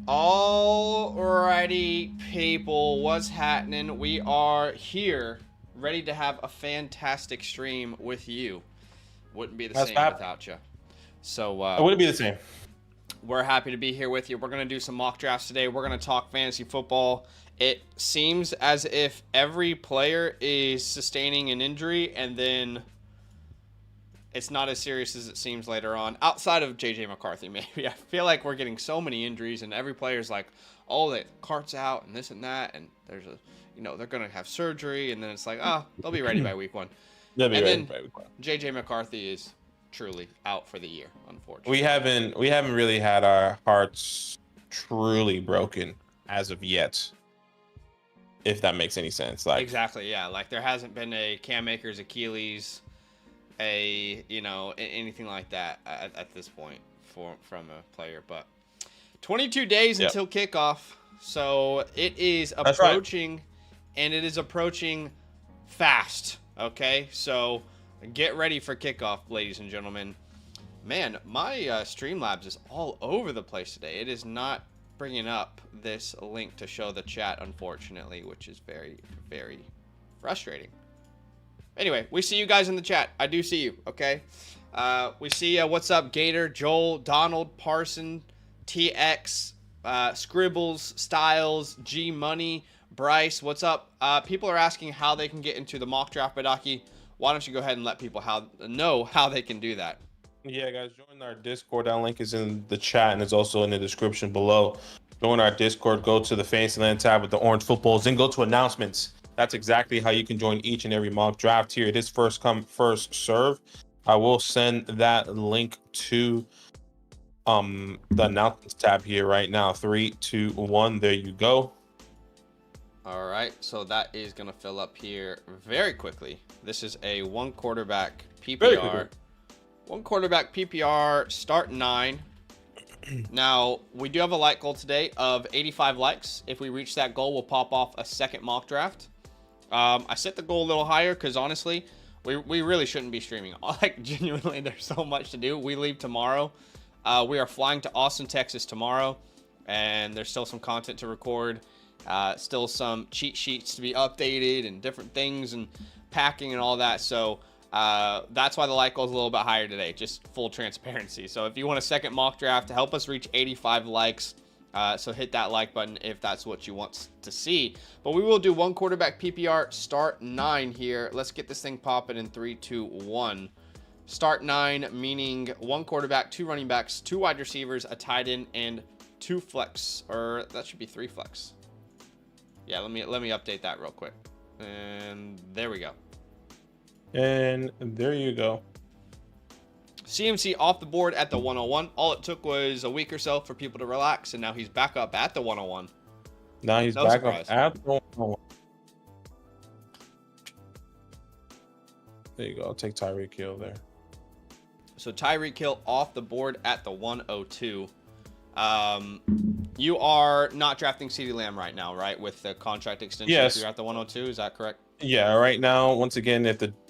Alrighty, people, what's happening? We are here, ready to have a fantastic stream with you. Wouldn't be the That's same fab. without you. So, It wouldn't be the same. we're happy to be here with you. We're going to do some mock drafts today. We're going to talk fantasy football. It seems as if every player is sustaining an injury, and then it's not as serious as it seems later on. Outside of JJ McCarthy, maybe. I feel like we're getting so many injuries, and every player's like, oh, the cart's out, and this and that, and there's a, they're going to have surgery, and then it's like, oh, they'll be ready by week one. They'll be And ready then by week one. JJ McCarthy is truly out for the year, unfortunately. We haven't really had our hearts truly broken as of yet. If that makes any sense. Like Exactly, yeah. Like there hasn't been a Cam Akers Achilles, anything like that at this point from a player. But 22 days until kickoff, so it is approaching, and it is approaching fast. Okay, so get ready for kickoff, ladies and gentlemen. Man, my Streamlabs is all over the place today. It is not bringing up this link to show the chat, unfortunately, which is very, very frustrating. Anyway, we see you guys in the chat. I do see you, okay? We see what's up, Gator, Joel, Donald, Parson, TX, Scribbles, Styles, G Money, Bryce. What's up? People are asking how they can get into the mock draft, Badaki. Why don't you go ahead and let people know how they can do that? Yeah, guys, join our Discord. That link is in the chat and it's also in the description below. Join our Discord, go to the Fantasyland tab with the orange footballs, and go to announcements. That's exactly how you can join each and every mock draft here. It is first come, first serve. I will send that link to the announcements tab here right now. 3, 2, 1. There you go. All right, so that is going to fill up here very quickly. This is a one quarterback PPR. One quarterback PPR, start 9. Now, we do have a like goal today of 85 likes. If we reach that goal, we'll pop off a second mock draft. I set the goal a little higher because, honestly, we really shouldn't be streaming. Like, genuinely, there's so much to do. We leave tomorrow. We are flying to Austin, Texas tomorrow, and there's still some content to record. Still some cheat sheets to be updated and different things and packing and all that. So that's why the like goal is a little bit higher today, just full transparency. So if you want a second mock draft to help us reach 85 likes, so hit that like button if that's what you want to see. But we will do one quarterback PPR, start 9 here. Let's get this thing popping in 3, 2, 1. Start 9, meaning one quarterback, 2 running backs, 2 wide receivers, a tight end, and 2 flex, or that should be 3 flex. Yeah, let me update that real quick. And there we go. And there you go. CMC off the board at the 101. All it took was a week or so for people to relax, and now he's back up at the 101. Now he's back up at the 101. There you go. I'll take Tyreek Hill there. So Tyreek Hill off the board at the 102. You are not drafting CeeDee Lamb right now, right? With the contract extension, yes. You're at the 102. Is that correct? Yeah. Right now, once again,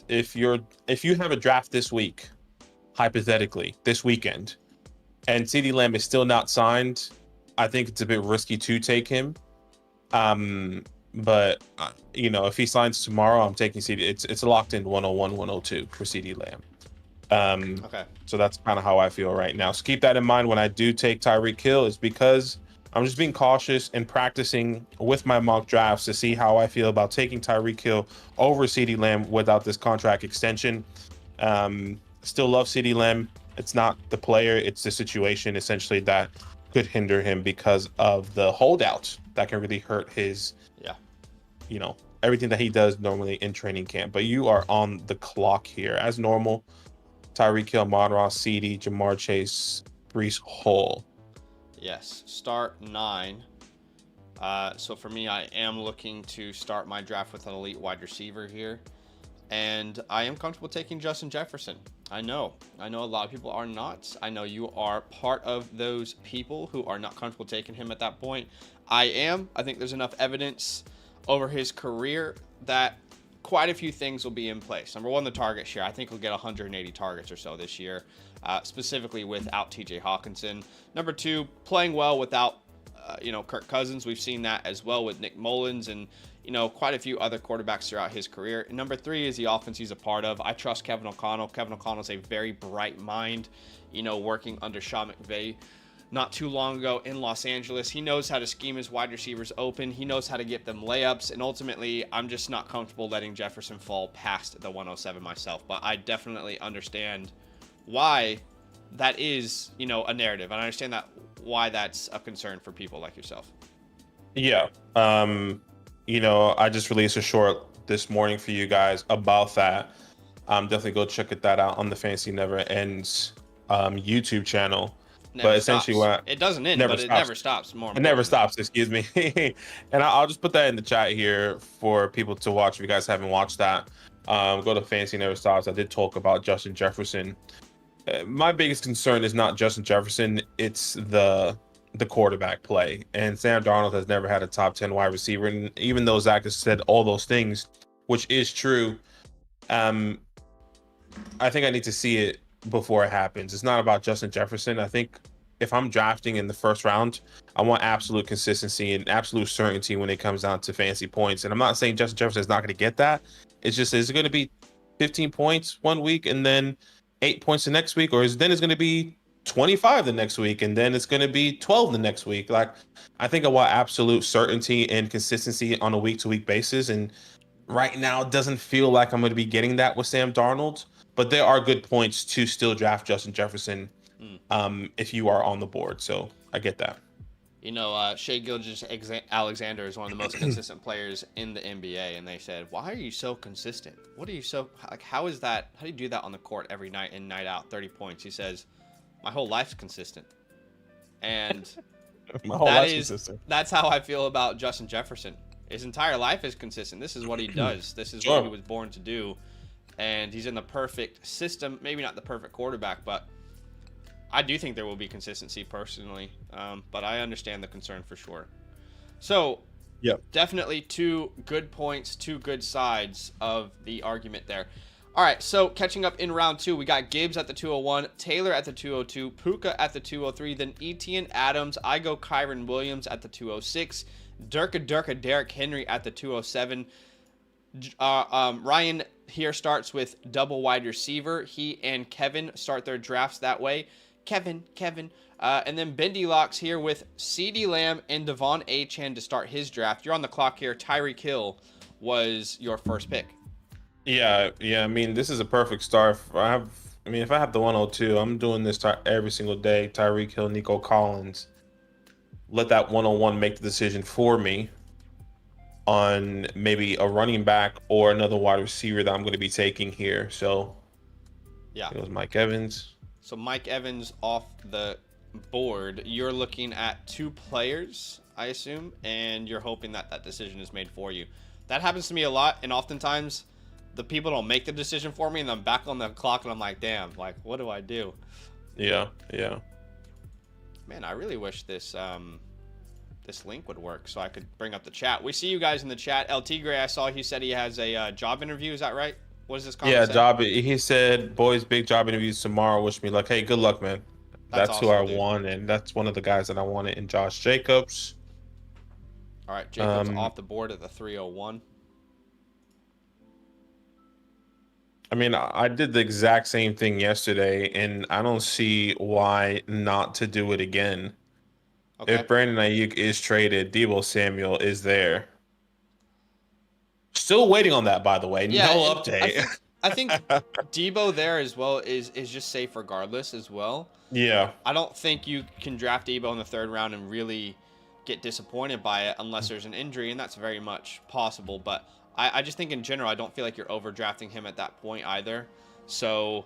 if you have a draft this week, hypothetically this weekend, and CeeDee Lamb is still not signed, I think it's a bit risky to take him. But if he signs tomorrow, I'm taking CeeDee. It's a locked in 101, 102 for CeeDee Lamb. Okay. So that's kind of how I feel right now. So keep that in mind when I do take Tyreek Hill, is because I'm just being cautious and practicing with my mock drafts to see how I feel about taking Tyreek Hill over CeeDee Lamb without this contract extension. Still love CeeDee Lamb. It's not the player, it's the situation essentially that could hinder him because of the holdout that can really hurt his, everything that he does normally in training camp. But you are on the clock here as normal. Tyreek Hill, Monroe, CeeDee, Jamar Chase, Breece Hall. Yes, start 9. So for me, I am looking to start my draft with an elite wide receiver here. And I am comfortable taking Justin Jefferson. I know a lot of people are not. I know you are part of those people who are not comfortable taking him at that point. I am. I think there's enough evidence over his career that quite a few things will be in place. Number one, the target share. I think he'll get 180 targets or so this year, specifically without TJ Hawkinson. Number two, playing well without Kirk Cousins. We've seen that as well with Nick Mullins and, quite a few other quarterbacks throughout his career. And number 3 is the offense he's a part of. I trust Kevin O'Connell. Kevin O'Connell is a very bright mind, working under Sean McVay not too long ago in Los Angeles. He knows how to scheme his wide receivers open. He knows how to get them layups. And ultimately, I'm just not comfortable letting Jefferson fall past the 107 myself. But I definitely understand why that is, a narrative. And I understand why that's a concern for people like yourself. Yeah. I just released a short this morning for you guys about that. Definitely go check that out on the Fantasy Never Ends YouTube channel. Never but essentially stops. It doesn't end, but it never stops. It never stops, excuse me. And I'll just put that in the chat here for people to watch if you guys haven't watched that. Go to Fantasy Never Stops. I did talk about Justin Jefferson. My biggest concern is not Justin Jefferson, it's the quarterback play. And Sam Darnold has never had a top 10 wide receiver. And even though Zach has said all those things, which is true, I think I need to see it before it happens. It's not about Justin Jefferson. I think if I'm drafting in the first round, I want absolute consistency and absolute certainty when it comes down to fantasy points. And I'm not saying Justin Jefferson is not going to get that. It's just, is it going to be 15 points one week and then 8 points the next week? Or then it's going to be 25 the next week and then it's going to be 12 the next week? Like, I think I want absolute certainty and consistency on a week-to-week basis. And right now, it doesn't feel like I'm going to be getting that with Sam Darnold. But there are good points to still draft Justin Jefferson if you are on the board. So I get that. Shea Gilgeous-Alexander is one of the most consistent players in the NBA. And they said, why are you so consistent? What are you so, how is that? How do you do that on the court every night in, night out, 30 points? He says, my whole life's consistent. And that's how I feel about Justin Jefferson. His entire life is consistent. This is what he does. This is what he was born to do. And he's in the perfect system. Maybe not the perfect quarterback, but I do think there will be consistency personally. But I understand the concern for sure. So, definitely 2 good points, 2 good sides of the argument there. All right, so catching up in round 2, we got Gibbs at the 201, Taylor at the 202, Puka at the 203, then Etienne, Adams, I go Kyron Williams at the 206, Durka, Derrick Henry at the 207. Ryan here starts with double wide receiver. He and Kevin start their drafts that way. Kevin. And then Bendy locks here with CeeDee Lamb and Devon Achane to start his draft. You're on the clock here. Tyreek Hill was your first pick. Yeah. I mean, this is a perfect start. If I have the 102, I'm doing this every single day. Tyreek Hill, Nico Collins. Let that 101 make the decision for me on maybe a running back or another wide receiver that I'm going to be taking here. So, it was Mike Evans. So Mike Evans off the board. You're looking at 2 players, I assume, and you're hoping that decision is made for you. That happens to me a lot, and oftentimes the people don't make the decision for me, and I'm back on the clock, and I'm like, damn, like, what do I do? Yeah. Man, I really wish this link would work so I could bring up the chat. We see you guys in the chat. El Tigre, I saw he said he has a job interview. Is that right? What is this comment? Yeah, job. He said, boys, big job interviews tomorrow. Wish me luck. Hey, good luck, man. That's awesome, who I want, and that's one of the guys that I wanted in Josh Jacobs. All right, Jacobs off the board at the 301. I mean, I did the exact same thing yesterday, and I don't see why not to do it again. Okay. If Brandon Ayuk is traded, Deebo Samuel is there. Still waiting on that, by the way. Yeah, no update. I think Deebo there as well is just safe regardless as well. Yeah. I don't think you can draft Deebo in the 3rd round and really get disappointed by it unless there's an injury, and that's very much possible. But I just think in general, I don't feel like you're overdrafting him at that point either. So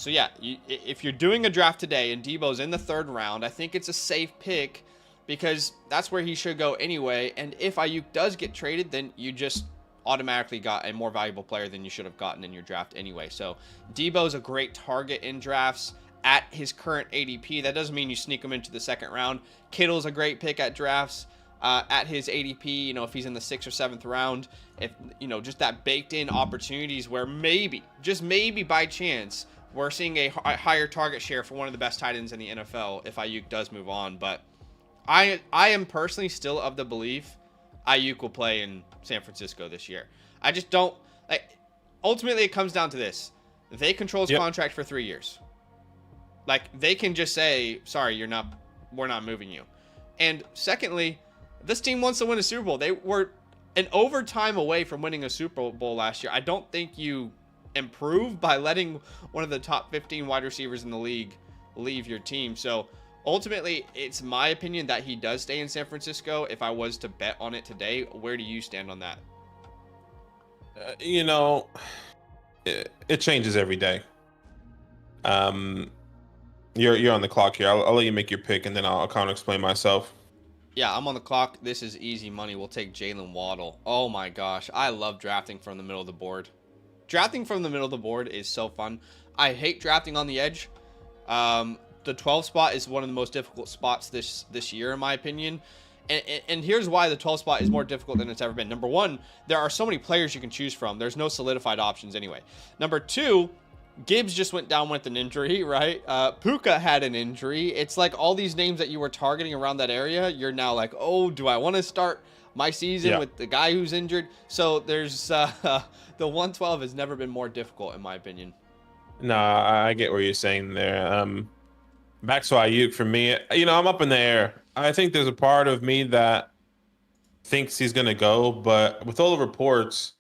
yeah, if you're doing a draft today and Deebo's in the 3rd round, I think it's a safe pick because that's where he should go anyway. And if Ayuk does get traded, then you just automatically got a more valuable player than you should have gotten in your draft anyway. So Deebo's a great target in drafts at his current ADP. That doesn't mean you sneak him into the 2nd round. Kittle's a great pick at drafts. At his ADP, if he's in the 6th or 7th round, if, just that baked in opportunities where maybe, just maybe by chance, we're seeing a higher target share for one of the best tight ends in the NFL if Ayuk does move on. But I am personally still of the belief Ayuk will play in San Francisco this year. I just don't like. Ultimately, it comes down to this: they control his contract for 3 years. Like, they can just say, "Sorry, we're not moving you." And secondly, this team wants to win a Super Bowl. They were an overtime away from winning a Super Bowl last year. I don't think you improve by letting one of the top 15 wide receivers in the league leave your team. So ultimately, it's my opinion that he does stay in San Francisco. If I was to bet on it today, where do you stand on that? You know, it changes every day. You're on the clock here. I'll let you make your pick, and then I'll kind of explain myself. Yeah, I'm on the clock. This is easy money. We'll take Jalen Waddle. Oh my gosh, I love drafting from the middle of the board. Drafting from the middle of the board is so fun. I hate drafting on the edge. The 12 spot is one of the most difficult spots this year, in my opinion. And here's why the 12 spot is more difficult than it's ever been. Number one, there are so many players you can choose from. There's no solidified options anyway. Number two, Gibbs just went down with an injury, right? Puka had an injury. It's like all these names that you were targeting around that area, you're now like, oh, do I want to start my season with the guy who's injured? So there's the 112 has never been more difficult, in my opinion. No, I get what you're saying there. Back to Ayuk for me, I'm up in the air. I think there's a part of me that thinks he's going to go, but with all the reports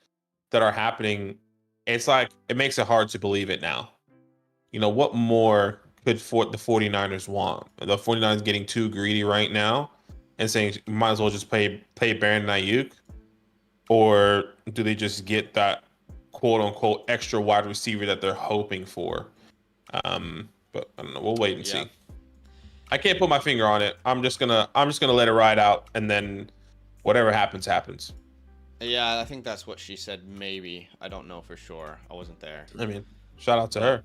that are happening, it's like it makes it hard to believe it now. What more could the 49ers want? The 49ers getting too greedy right now and saying might as well just pay Brandon Ayuk, or do they just get that quote unquote extra wide receiver that they're hoping for? But I don't know. We'll wait and see. I can't put my finger on it. I'm just gonna let it ride out, and then whatever happens, happens. Yeah, I think that's what she said. Maybe, I don't know for sure. I wasn't there. I mean, shout out to her.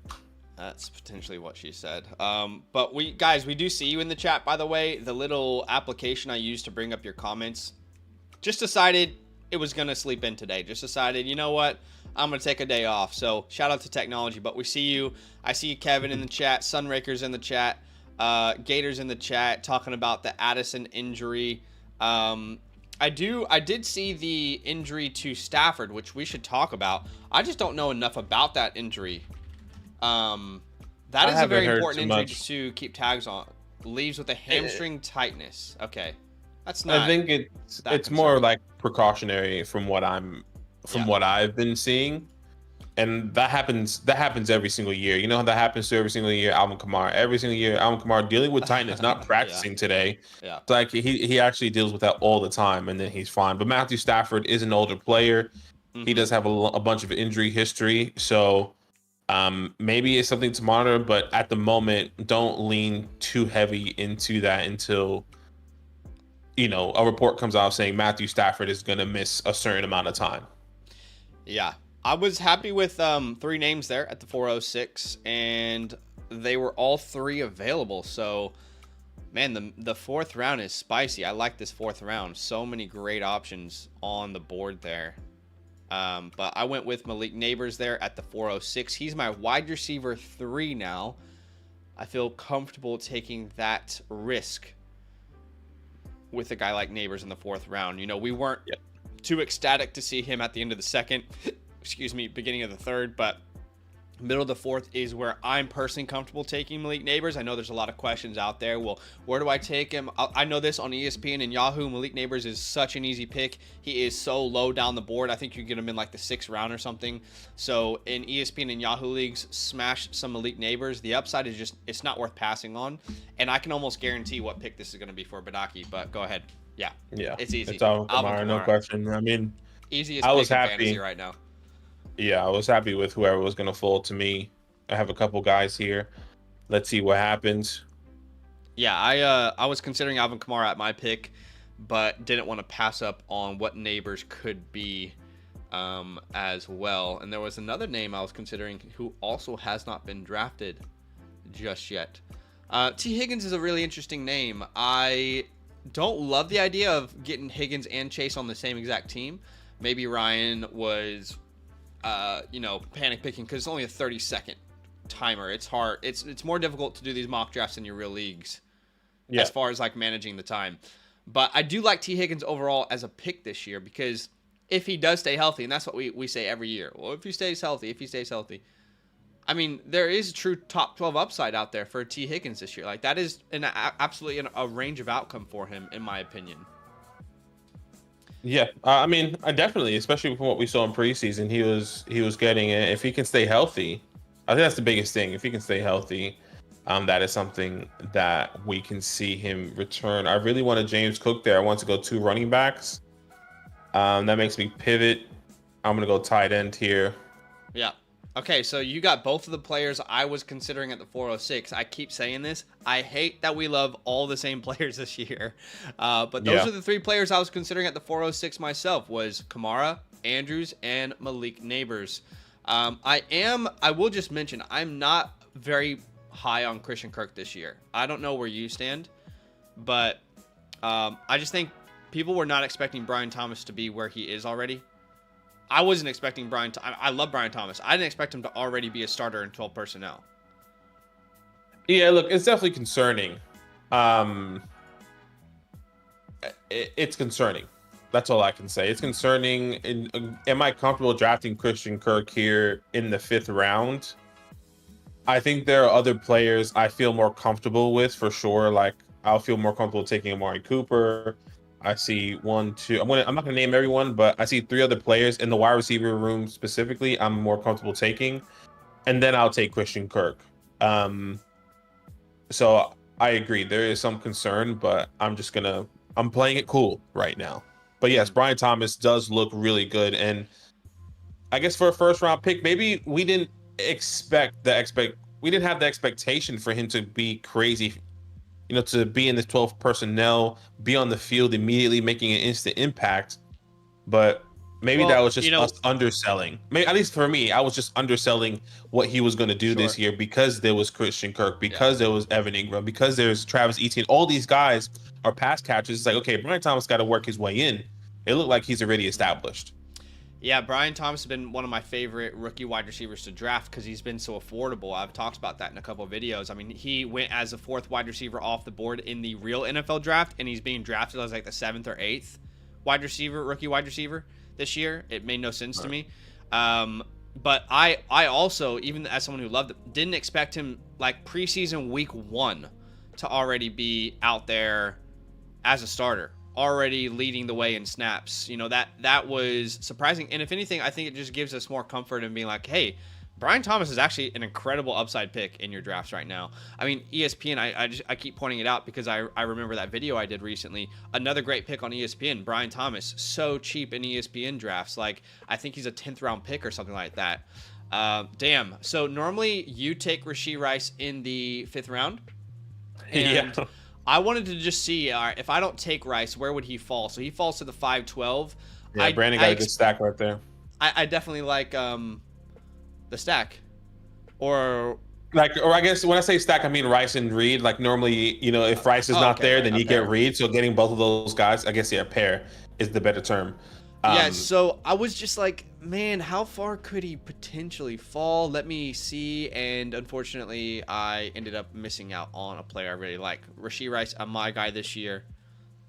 That's potentially what she said. But we do see you in the chat, by the way. The little application I used to bring up your comments, just decided it was gonna sleep in today. Just decided, you know what? I'm gonna take a day off. So shout out to technology. But we see you. I see Kevin in the chat. Sunraker's in the chat. Gators in the chat talking about the Addison injury. I did see the injury to Stafford, which we should talk about. I just don't know enough about that injury. That is a very important injury to keep tags on. Leaves with a hamstring tightness. Okay, that's not. I think it's more like precautionary from what I've been seeing. And that happens every single year. That happens to every single year. Alvin Kamara, every single year. Alvin Kamara dealing with tightness, not practicing today. Yeah, it's like he actually deals with that all the time, and then he's fine. But Matthew Stafford is an older player. Mm-hmm. He does have a bunch of injury history, so maybe it's something to monitor. But at the moment, don't lean too heavy into that until a report comes out saying Matthew Stafford is going to miss a certain amount of time. Yeah. I was happy with 3 names there at the 406, and they were all 3 available. So, man, the 4th round is spicy. I like this 4th round. So many great options on the board there. But I went with Malik Nabers there at the 406. He's my wide receiver 3 now. I feel comfortable taking that risk with a guy like Nabers in the 4th round. We weren't too ecstatic to see him at the end of the 2nd. Beginning of the 3rd, but middle of the 4th is where I'm personally comfortable taking Malik Nabers. I know there's a lot of questions out there. Well, where do I take him? I know this on ESPN and Yahoo. Malik Nabers is such an easy pick. He is so low down the board. I think you get him in like the 6th round or something. So in ESPN and Yahoo leagues, smash some Malik Nabers. The upside is just, it's not worth passing on. And I can almost guarantee what pick this is going to be for Badaki, but go ahead. Yeah. It's easy. It's Alvin Kamara, no question. I mean, easiest pick in fantasy right now. Yeah, I was happy with whoever was going to fall to me. I have a couple guys here. Let's see what happens. Yeah, I was considering Alvin Kamara at my pick, but didn't want to pass up on what Nabers could be as well. And there was another name I was considering who also has not been drafted just yet. T. Higgins is a really interesting name. I don't love the idea of getting Higgins and Chase on the same exact team. Maybe Ryan was panic picking because it's only a 30-second timer. It's hard. It's more difficult to do these mock drafts in your real leagues as Yeah. far as like managing the time. But I do like T. Higgins overall as a pick this year because if he does stay healthy, and that's what we say every year. Well, if he stays healthy, I mean, there is true top 12 upside out there for T. Higgins this year. Like that is absolutely a range of outcome for him, in my opinion. Yeah, I mean, I definitely, especially from what we saw in preseason, he was getting it. If he can stay healthy, I think that's the biggest thing. If he can stay healthy, that is something that we can see him return. I really wanted James Cook there. I want to go 2 running backs. That makes me pivot. I'm gonna go tight end here. Yeah. Okay, so you got both of the players I was considering at the 406. I keep saying this. I hate that we love all the same players this year. But those are the 3 players I was considering at the 406 myself was Kamara, Andrews, and Malik Neighbors. I will just mention, I'm not very high on Christian Kirk this year. I don't know where you stand, but I just think people were not expecting Brian Thomas to be where he is already. I wasn't expecting I love Brian Thomas. I didn't expect him to already be a starter in 12 personnel. Yeah, look, it's definitely concerning. It's concerning. That's all I can say. It's concerning. Am I comfortable drafting Christian Kirk here in the 5th round? I think there are other players I feel more comfortable with for sure. Like I'll feel more comfortable taking Amari Cooper. I see 1, 2. I'm not gonna name everyone, but I see 3 other players in the wide receiver room specifically. I'm more comfortable taking, and then I'll take Christian Kirk. So I agree. There is some concern, but I'm playing it cool right now. But yes, Brian Thomas does look really good, and I guess for a 1st round pick, maybe we didn't we didn't have the expectation for him to be crazy. To be in the 12 personnel, be on the field immediately, making an instant impact. But maybe that was just us underselling. Maybe, at least for me, I was just underselling what he was going to do this year because there was Christian Kirk, because there was Evan Ingram, because there's Travis Etienne. All these guys are pass catchers. It's like, okay, Brian Thomas got to work his way in. It looked like he's already established. Yeah, Brian Thomas has been one of my favorite rookie wide receivers to draft because he's been so affordable. I've talked about that in a couple of videos. I mean, he went as a 4th wide receiver off the board in the real NFL draft, and he's being drafted as like the 7th or 8th rookie wide receiver this year. It made no sense to me. But I also, even as someone who loved it, didn't expect him like preseason week 1 to already be out there as a starter, already leading the way in snaps. That was surprising. And if anything, I think it just gives us more comfort in being like, hey, Brian Thomas is actually an incredible upside pick in your drafts right now. I mean, ESPN, I keep pointing it out because I remember that video I did recently. Another great pick on ESPN, Brian Thomas, so cheap in ESPN drafts. Like, I think he's a 10th round pick or something like that. Damn. So normally you take Rashee Rice in the 5th round. And yeah. I wanted to just see if I don't take Rice, where would he fall? So he falls to the 512. Yeah, Brandon got a good stack right there. I definitely like the stack, or I guess when I say stack, I mean Rice and Reed. Like normally, if Rice is not there, then you get Reed. So getting both of those guys, I guess, pair is the better term. Yeah, so I was just like, man, how far could he potentially fall? Let me see. And unfortunately, I ended up missing out on a player I really like. Rashee Rice, my guy this year.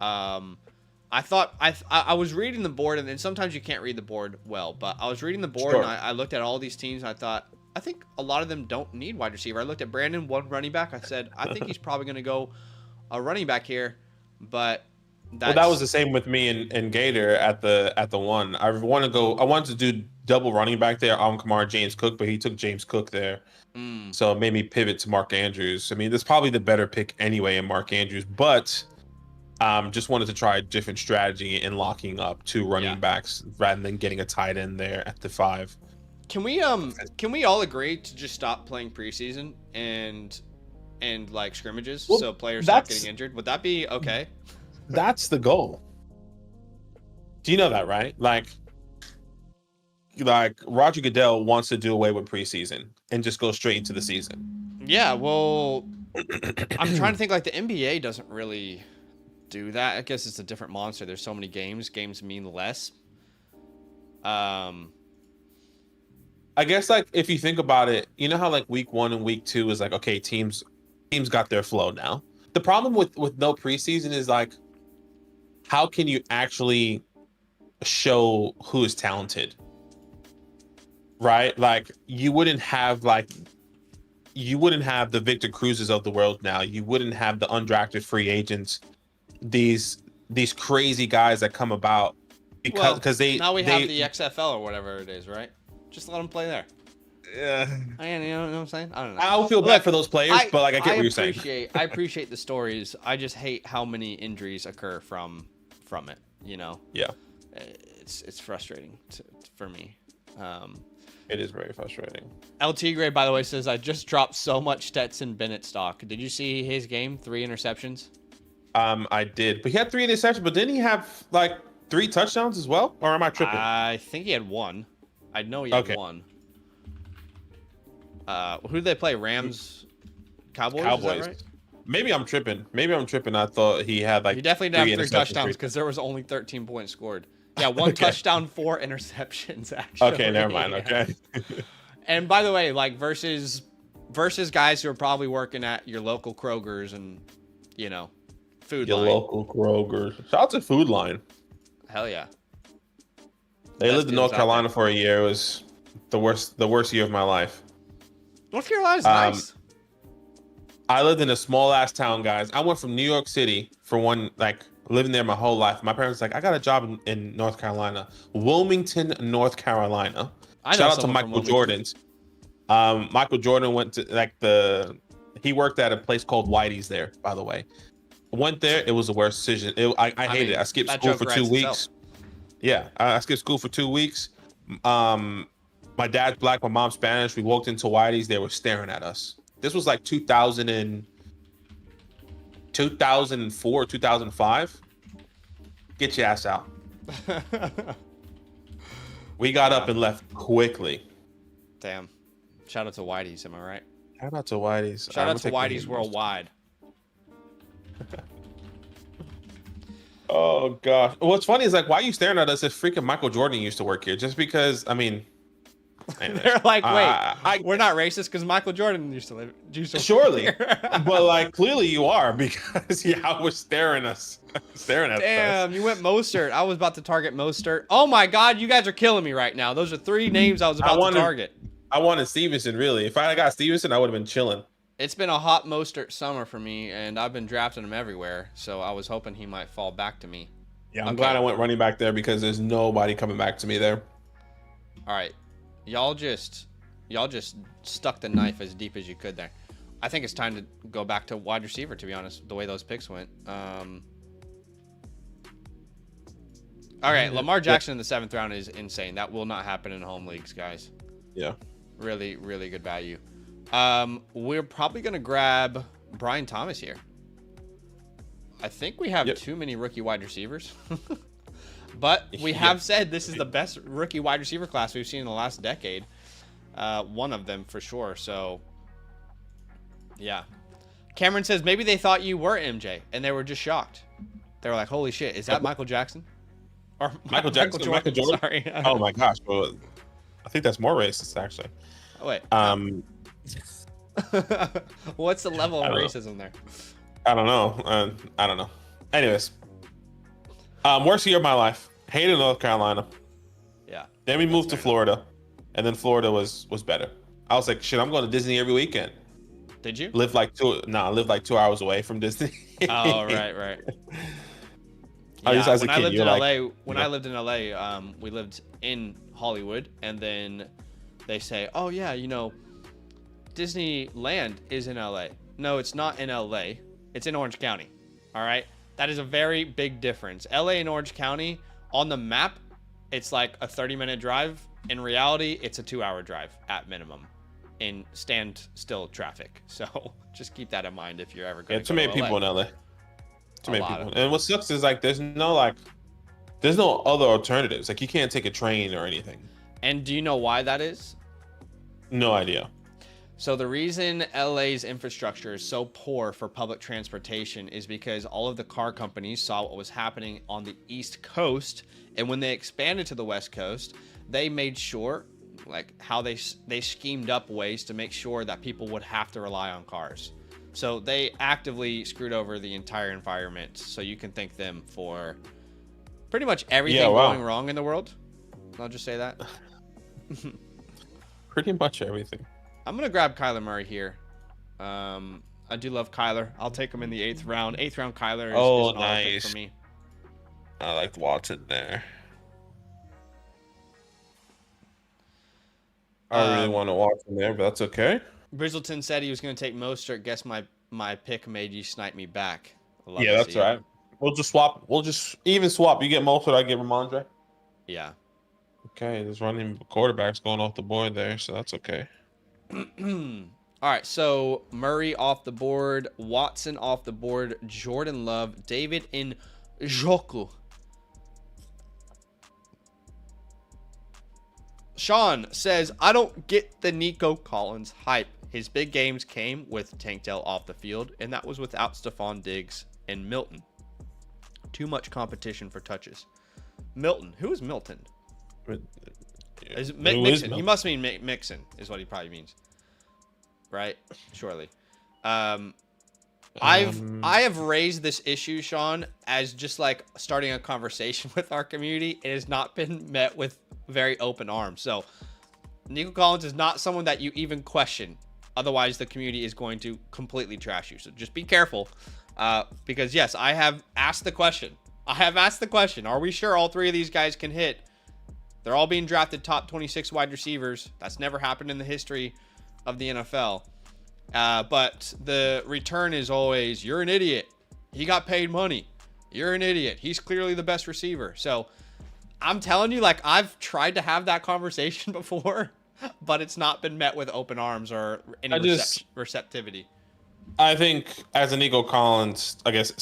I thought I was reading the board, and then sometimes you can't read the board well, but I was reading the board, and I looked at all these teams, and I thought, I think a lot of them don't need wide receiver. I looked at Brandon, 1 running back. I said, I think he's probably going to go a running back here, but that was the same with me and Gator at the 1. I wanted to do double running back there on Kamara James Cook, but he took James Cook there. So it made me pivot to Mark Andrews. I mean, that's probably the better pick anyway in Mark Andrews, but just wanted to try a different strategy in locking up 2 running backs rather than getting a tight end there at the 5. Can we all agree to just stop playing preseason and like scrimmages so players stop getting injured? Would that be okay? That's the goal. Do you know that, right? Like Roger Goodell wants to do away with preseason and just go straight into the season. Yeah, well, I'm trying to think. Like the NBA doesn't really do that. I guess it's a different monster. There's so many games. Games mean less. I guess like if you think about it, you know how like week 1 and week 2 is like, okay, teams got their flow now. the problem with no preseason is like, how can you actually show who is talented, right? Like you wouldn't have the Victor Cruzes of the world now. You wouldn't have the undrafted free agents, these crazy guys that come about because they now we have the XFL or whatever it is, right? Just let them play there. Yeah, you know what I'm saying? I don't know. I don't feel bad for those players, but like I get what you're saying. I appreciate the stories. I just hate how many injuries occur from it. You know. Yeah. It's frustrating for me. It is very frustrating. El Tigre, by the way, says I just dropped so much Stetson Bennett stock. Did you see his game? 3 interceptions. I did, but he had 3 interceptions. But didn't he have like 3 touchdowns as well? Or am I tripping? I think he had 1. I know he had 1. Who did they play? Rams, Cowboys. Is that right? Maybe I'm tripping. I thought he had like. He definitely didn't have 3 touchdowns because there was only 13 points scored. Yeah, 1 touchdown, 4 interceptions. Actually. Okay, never mind. Okay. And by the way, like versus guys who are probably working at your local Kroger's and Food Line. Your local Kroger. Shout out to Food Line. Hell yeah. They lived in North Carolina for a year. It was the worst year of my life. North Carolina's nice. I lived in a small ass town, guys. I went from New York City for living there my whole life. My parents were like, I got a job in North Carolina, Wilmington, North Carolina. Shout out to Michael Jordan's. Michael Jordan went to he worked at a place called Whitey's there, by the way. Went there. It was the worst decision. I hated it. I skipped school for 2 weeks. Yeah, I skipped school for 2 weeks. My dad's black, my mom's Spanish. We walked into Whitey's. They were staring at us. This was like 2004, 2005. Get your ass out. We got up and left quickly. Damn. Shout out to Whitey's, am I right? Shout out to Whitey's. Shout out to Whitey's Worldwide. Oh gosh. What's funny is like, why are you staring at us if freaking Michael Jordan used to work here? Just because, I mean, they're like, wait, we're not racist because Michael Jordan used to live. Surely, but like clearly you are because I was staring at us. Damn, you went Mostert. I was about to target Mostert. Oh my God, you guys are killing me right now. Those are 3 names I was about to target. I wanted Stevenson really. If I got Stevenson, I would have been chilling. It's been a hot Mostert summer for me, and I've been drafting him everywhere. So I was hoping he might fall back to me. Yeah, I'm glad I went running back there because there's nobody coming back to me there. All right. Y'all just stuck the knife as deep as you could there. I think it's time to go back to wide receiver, to be honest, the way those picks went. All right, Lamar Jackson in the 7th round is insane. That will not happen in home leagues, guys. Yeah. Really, really good value. We're probably going to grab Brian Thomas here. I think we have too many rookie wide receivers. But we have said this is the best rookie wide receiver class we've seen in the last decade. One of them for sure. So, yeah. Cameron says maybe they thought you were MJ and they were just shocked. They were like, "Holy shit, is that Michael Jackson?" Or Michael Jackson? Michael Jordan? Sorry. Oh my gosh. Well, I think that's more racist actually. Oh, wait. What's the level of racism there? I don't know. Anyways. Worst year of my life. Hated North Carolina. Yeah. Then we moved to Florida, and then Florida was better. I was like, shit, I'm going to Disney every weekend. Did you? Live like 2 hours away from Disney. Oh, right. Yeah, when I lived in LA, we lived in Hollywood, and then they say, oh yeah, Disneyland is in LA. No, it's not in LA. It's in Orange County. All right. That is a very big difference. LA and Orange County, on the map, it's like a 30-minute drive. In reality, it's a 2-hour drive at minimum in standstill traffic. So just keep that in mind if you're ever going to too many people in LA. Too many people. And what sucks is like there's no other alternatives. Like you can't take a train or anything. And do you know why that is? No idea. So the reason LA's infrastructure is so poor for public transportation is because all of the car companies saw what was happening on the East Coast, and when they expanded to the West Coast, they made sure, like how they schemed up ways to make sure that people would have to rely on cars. So they actively screwed over the entire environment. So you can thank them for pretty much everything going wrong in the world. I'll just say that. Pretty much everything. I'm going to grab Kyler Murray here. I do love Kyler. I'll take him in the 8th round. 8th round Kyler is an auto pick for me. I liked Watson there. I really want to Watson there, but that's okay. Brizzleton said he was going to take Mostert. Guess my pick made you snipe me back. Yeah, that's right. We'll just swap. We'll just even swap. You get Mostert, I get Ramondre. Yeah. Okay, there's running quarterbacks going off the board there, so that's okay. All right, so Murray off the board, Watson off the board, Jordan Love, David Njoku. Sean says, I don't get the Nico Collins hype. His big games came with Tank Dell off the field, and that was without Stephon Diggs and Milton. Too much competition for touches. Milton. Who is Milton? Is it Mixon? He must mean Mixon is what he probably means. Right? Surely. I have raised this issue, Sean, as just like starting a conversation with our community. It has not been met with very open arms. So Nico Collins is not someone that you even question. Otherwise, the community is going to completely trash you. So just be careful. Because yes, I have asked the question. Are we sure all 3 of these guys can hit? They're all being drafted top 26 wide receivers. That's never happened in the history of the NFL. But the return is always, you're an idiot. He got paid money. You're an idiot. He's clearly the best receiver. So I'm telling you, like, I've tried to have that conversation before, but it's not been met with open arms or any receptivity. I think as a Nico Collins, I guess,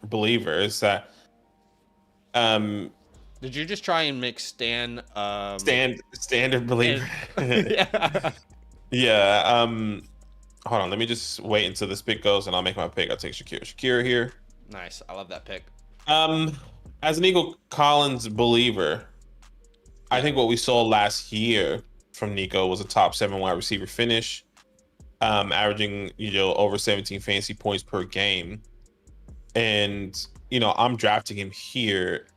believer is that did you just try and make Stan standard believer? Yeah. Yeah. Hold on, let me just wait until this pick goes and I'll make my pick. I'll take Shakira here. Nice. I love that pick. As an Nico Collins believer, I think what we saw last year from Nico was a top 7 wide receiver finish, averaging, over 17 fantasy points per game. And, I'm drafting him here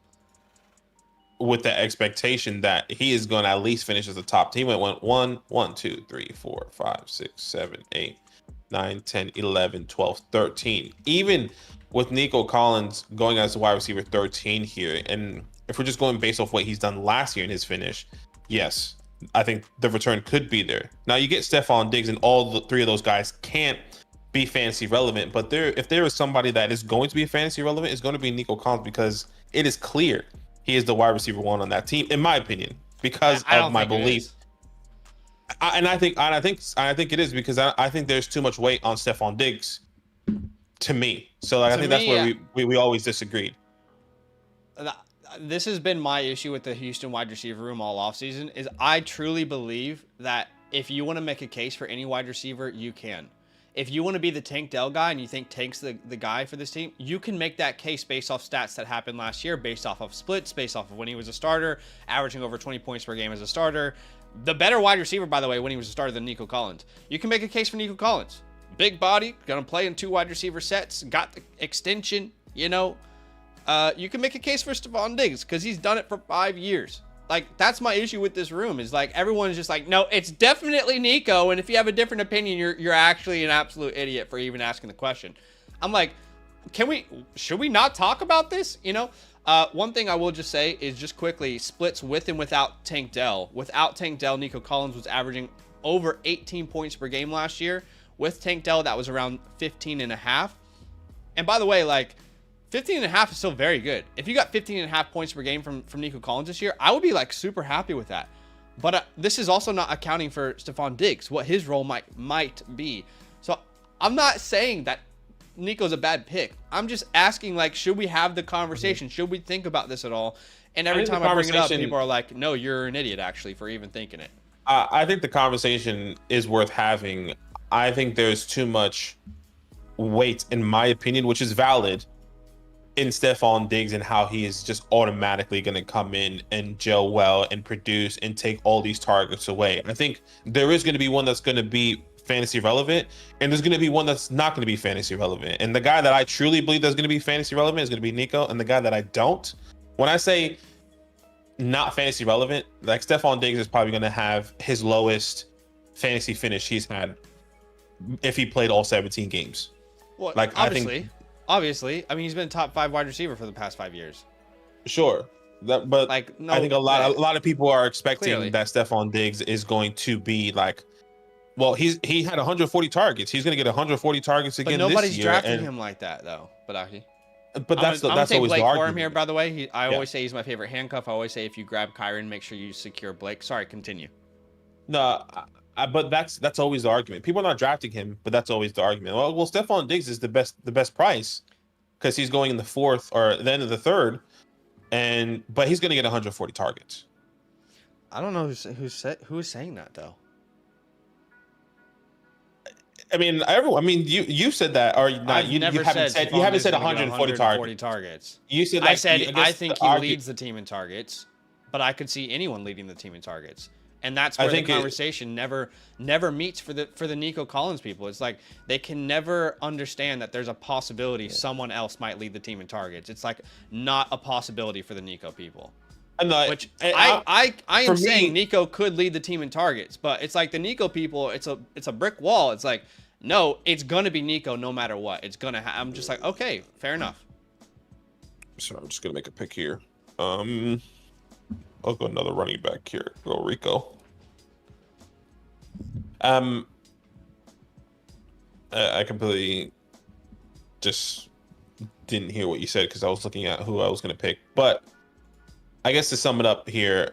with the expectation that he is going to at least finish as a top team. He went 1, 2, 3, 4, 5, 6, 7, 8, 9, 10, 11, 12, 13. Even with Nico Collins going as a wide receiver 13 here, and if we're just going based off what he's done last year in his finish, yes, I think the return could be there. Now you get Stephon Diggs, and all the 3 of those guys can't be fantasy relevant, but if there is somebody that is going to be fantasy relevant, it's going to be Nico Collins, because it is clear he is the wide receiver 1 on that team, in my opinion, because of my belief. I think it is, because I think there's too much weight on Stephon Diggs to me. So I think that's where we always disagreed. This has been my issue with the Houston wide receiver room all offseason, is I truly believe that if you want to make a case for any wide receiver, you can. If you want to be the Tank Dell guy and you think Tank's the guy for this team, you can make that case based off stats that happened last year, based off of splits, based off of when he was a starter, averaging over 20 points per game as a starter. The better wide receiver, by the way, when he was a starter than Nico Collins. You can make a case for Nico Collins. Big body, going to play in 2 wide receiver sets, got the extension, you can make a case for Stephon Diggs because he's done it for 5 years. Like, that's my issue with this room, is like everyone's just like, no, it's definitely Nico, and if you have a different opinion, you're actually an absolute idiot for even asking the question. I'm like, should we not talk about this? One thing I will just say is, just quickly, splits with and without Tank Dell. Without Tank Dell, Nico Collins was averaging over 18 points per game last year. With Tank Dell, that was around 15.5. And by the way, like, 15.5 is still very good. If you got 15.5 points per game from Nico Collins this year, I would be like super happy with that. But this is also not accounting for Stephon Diggs, what his role might be. So I'm not saying that Nico's a bad pick. I'm just asking, like, should we have the conversation? Should we think about this at all? And every time I bring it up, people are like, no, you're an idiot, actually, for even thinking it. I think the conversation is worth having. I think there's too much weight, in my opinion, which is valid, in Stephon Diggs and how he is just automatically going to come in and gel well and produce and take all these targets away. I think there is going to be one that's going to be fantasy relevant, and there's going to be one that's not going to be fantasy relevant. And the guy that I truly believe that's going to be fantasy relevant is going to be Nico, and the guy that I don't, when I say not fantasy relevant, like Stephon Diggs is probably going to have his lowest fantasy finish he's had if he played all 17 games. Well, like obviously, I mean, he's been top 5 wide receiver for the past 5 years. Sure, but like, no, I think a lot of people are expecting clearly that Stephon Diggs is going to be like, well, he had 140 targets. He's going to get 140 targets again this year. But nobody's drafting him like that, though, Badaki. But that's always Blake the argument. Corum here, by the way. I always say he's my favorite handcuff. I always say if you grab Kyren, make sure you secure Blake. Sorry, continue. No, but that's always the argument. People are not drafting him, but that's always the argument. Well, Stephon Diggs is the best price because he's going in the 4th or the end of the 3rd, but he's going to get 140 targets. I don't know who's saying that though. I mean, you said that, or not? You haven't said 140 targets. You said I think he leads the team in targets, but I could see anyone leading the team in targets, and that's where the conversation never meets for the Nico Collins people. It's like they can never understand that there's a possibility someone else might lead the team in targets. It's like not a possibility for the Nico people. I am saying Nico could lead the team in targets, but it's like the Nico people, it's a brick wall. It's like, no, it's gonna be Nico no matter what. It's gonna. I'm just like, okay, fair enough. So I'm just gonna make a pick here. I'll go another running back here. Go Rico. I completely just didn't hear what you said because I was looking at who I was gonna pick, but. I guess to sum it up here,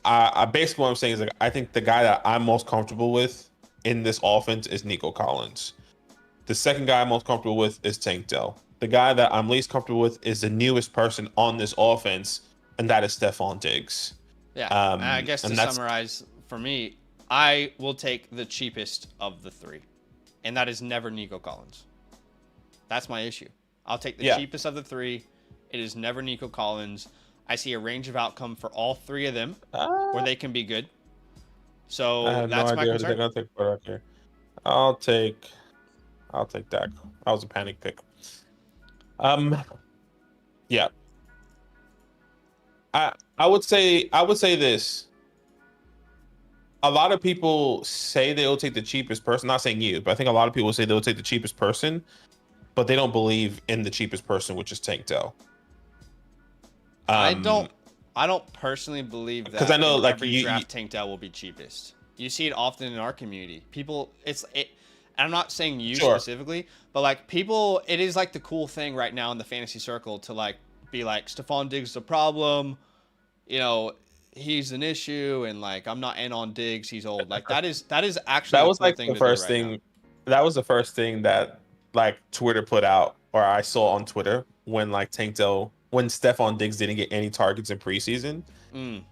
I basically what I'm saying is like I think the guy that I'm most comfortable with in this offense is Nico Collins. The second guy I'm most comfortable with is Tank Dell. The guy that I'm least comfortable with is the newest person on this offense, and that is Stephon Diggs. Yeah, I guess to summarize for me, I will take the cheapest of the 3, and that is never Nico Collins. That's my issue. I'll take the cheapest of the 3. It is never Nico Collins. I see a range of outcome for all 3 of them where they can be good. So that's my concern. I'll take Dak. That was a panic pick. Yeah. I would say this. A lot of people say they'll take the cheapest person. Not saying you, but I think a lot of people say they'll take the cheapest person, but they don't believe in the cheapest person, which is Tank Dell. I don't personally believe that. Because I know, like, every draft Tank Dell will be cheapest. You see it often in our community. People, I'm not saying you specifically, but like people, it is like the cool thing right now in the fantasy circle to like be like Stephon Diggs is a problem, you know, he's an issue, and like I'm not in on Diggs, he's old. Like that is actually that was like the first thing. That was the first thing that like Twitter put out, or I saw on Twitter when like Tank Dell. When Stephon Diggs didn't get any targets in preseason. Which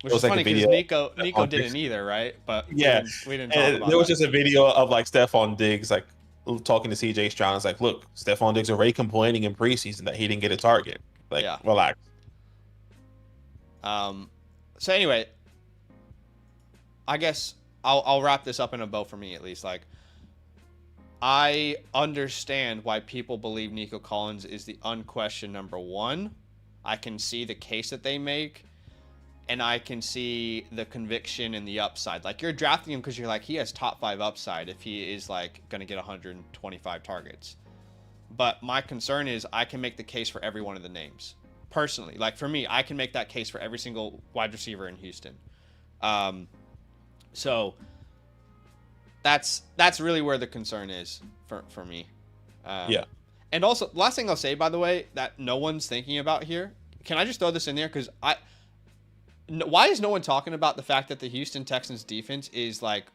was like funny because Nico didn't either, right? But yeah, we didn't talk about there was just a video of like Stephon Diggs like talking to CJ Stroud. It's like, look, Stephon Diggs already complaining in preseason that he didn't get a target. Like, relax. So anyway, I guess I'll wrap this up in a bow for me at least. Like, I understand why people believe Nico Collins is the unquestioned number 1. I can see the case that they make, and I can see the conviction and the upside. Like, you're drafting him because you're like, he has top 5 upside if he is like going to get 125 targets. But my concern is I can make the case for every one of the names. Personally, like for me, I can make that case for every single wide receiver in Houston. So that's really where the concern is for me. And also, last thing I'll say, by the way, that no one's thinking about here. Can I just throw this in there? Because why is no one talking about the fact that the Houston Texans defense is like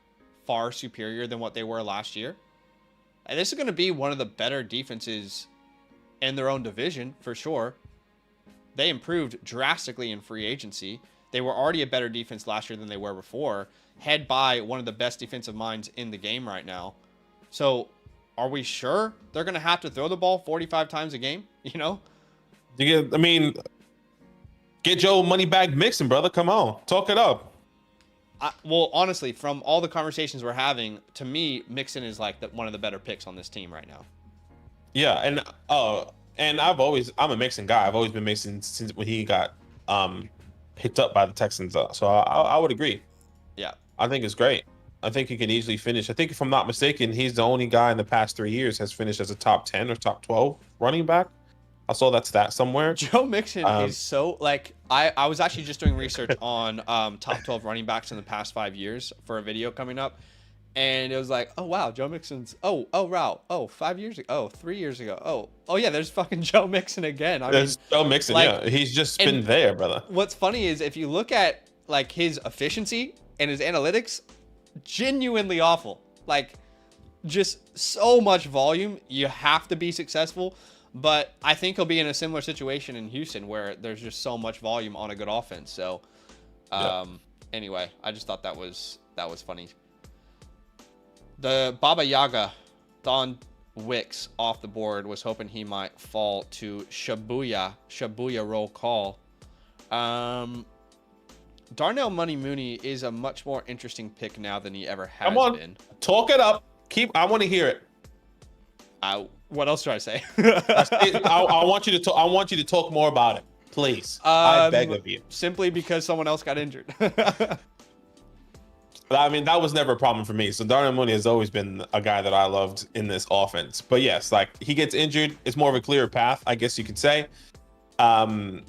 far superior than what they were last year? And this is going to be one of the better defenses in their own division for sure. They improved drastically in free agency. They were already a better defense last year than they were before, head by one of the best defensive minds in the game right now. So are we sure they're going to have to throw the ball 45 times a game? You know? Get Joe Moneybag Mixon, brother. Come on. Talk it up. Well, honestly, from all the conversations we're having, to me, Mixon is like one of the better picks on this team right now. Yeah, and I'm a Mixon guy. I've always been Mixon since when he got picked up by the Texans. So I would agree. Yeah. I think it's great. I think he can easily finish. I think if I'm not mistaken, he's the only guy in the past 3 years has finished as a top 10 or top 12 running back. I saw that stat somewhere. Joe Mixon is so like I was actually just doing research on top 12 running backs in the past 5 years for a video coming up, and it was like, oh wow, Joe Mixon's wow, 5 years ago, 3 years ago, oh yeah, there's fucking Joe Mixon again. There's Joe Mixon, like, yeah, he's just been there, brother. What's funny is if you look at like his efficiency and his analytics, genuinely awful. Like just so much volume, you have to be successful. But I think he'll be in a similar situation in Houston where there's just so much volume on a good offense. So, anyway, I just thought that was funny. The Baba Yaga, Don Wicks off the board, was hoping he might fall to Shibuya roll call. Darnell Money Mooney is a much more interesting pick now than he ever has been. Talk it up. I want to hear it. What else do I say? I want you to talk. I want you to talk more about it, please. I beg of you. Simply because someone else got injured. I mean, that was never a problem for me. So Darnell Mooney has always been a guy that I loved in this offense. But yes, like he gets injured, it's more of a clearer path, I guess you could say. And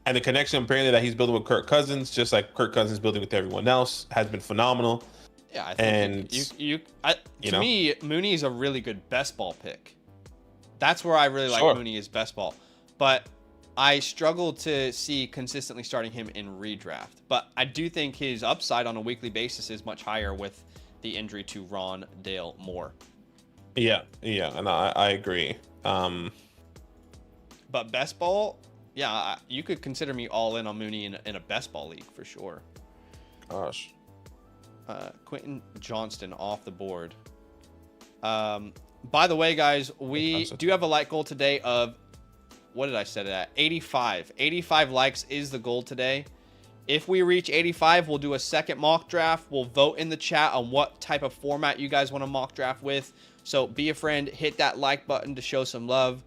the connection apparently that he's building with Kirk Cousins, just like Kirk Cousins building with everyone else, has been phenomenal. Yeah, I think to me, Mooney is a really good best ball pick. That's where I really like Mooney is best ball. But I struggle to see consistently starting him in redraft. But I do think his upside on a weekly basis is much higher with the injury to Ron Dale Moore. Yeah, and I agree. But best ball, yeah, you could consider me all in on Mooney in a best ball league for sure. Gosh. Quentin Johnston off the board. By the way, guys, we do have a like goal today of, what did I set it at? 85. 85 likes is the goal today. If we reach 85, we'll do a second mock draft. We'll vote in the chat on what type of format you guys want to mock draft with. So be a friend, hit that like button to show some love.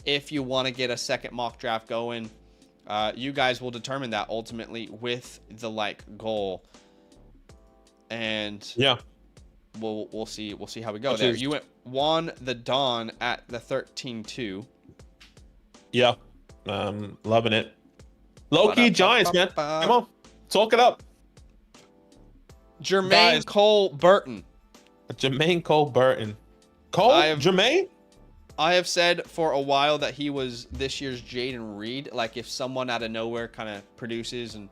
If you want to get a second mock draft going, you guys will determine that ultimately with the like goal. And yeah, we'll see how we go there. You went Juan the Dawn at the 13-2. Yeah, loving it. Low-key Giants, man. Come on, talk it up. Jermaine Cole Burton. Jermaine Cole Burton. Jermaine? I have said for a while that he was this year's Jaden Reed. Like if someone out of nowhere kind of produces, and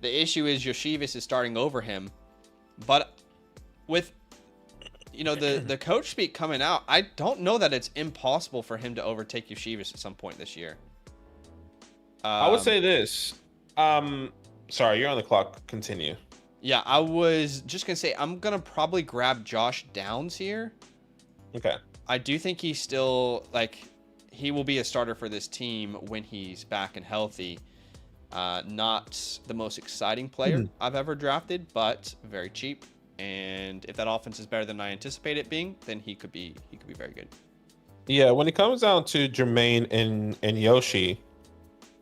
the issue is Yoshivis is starting over him. But with the coach speak coming out, I don't know that it's impossible for him to overtake Yoshivis at some point this year. I would say this. Sorry, you're on the clock. Continue. Yeah, I was just gonna say I'm gonna probably grab Josh Downs here. Okay. I do think he's still he will be a starter for this team when he's back and healthy. Not the most exciting player I've ever drafted, but very cheap. And if that offense is better than I anticipate it being, then he could be very good. Yeah, when it comes down to Jermaine and Yoshi,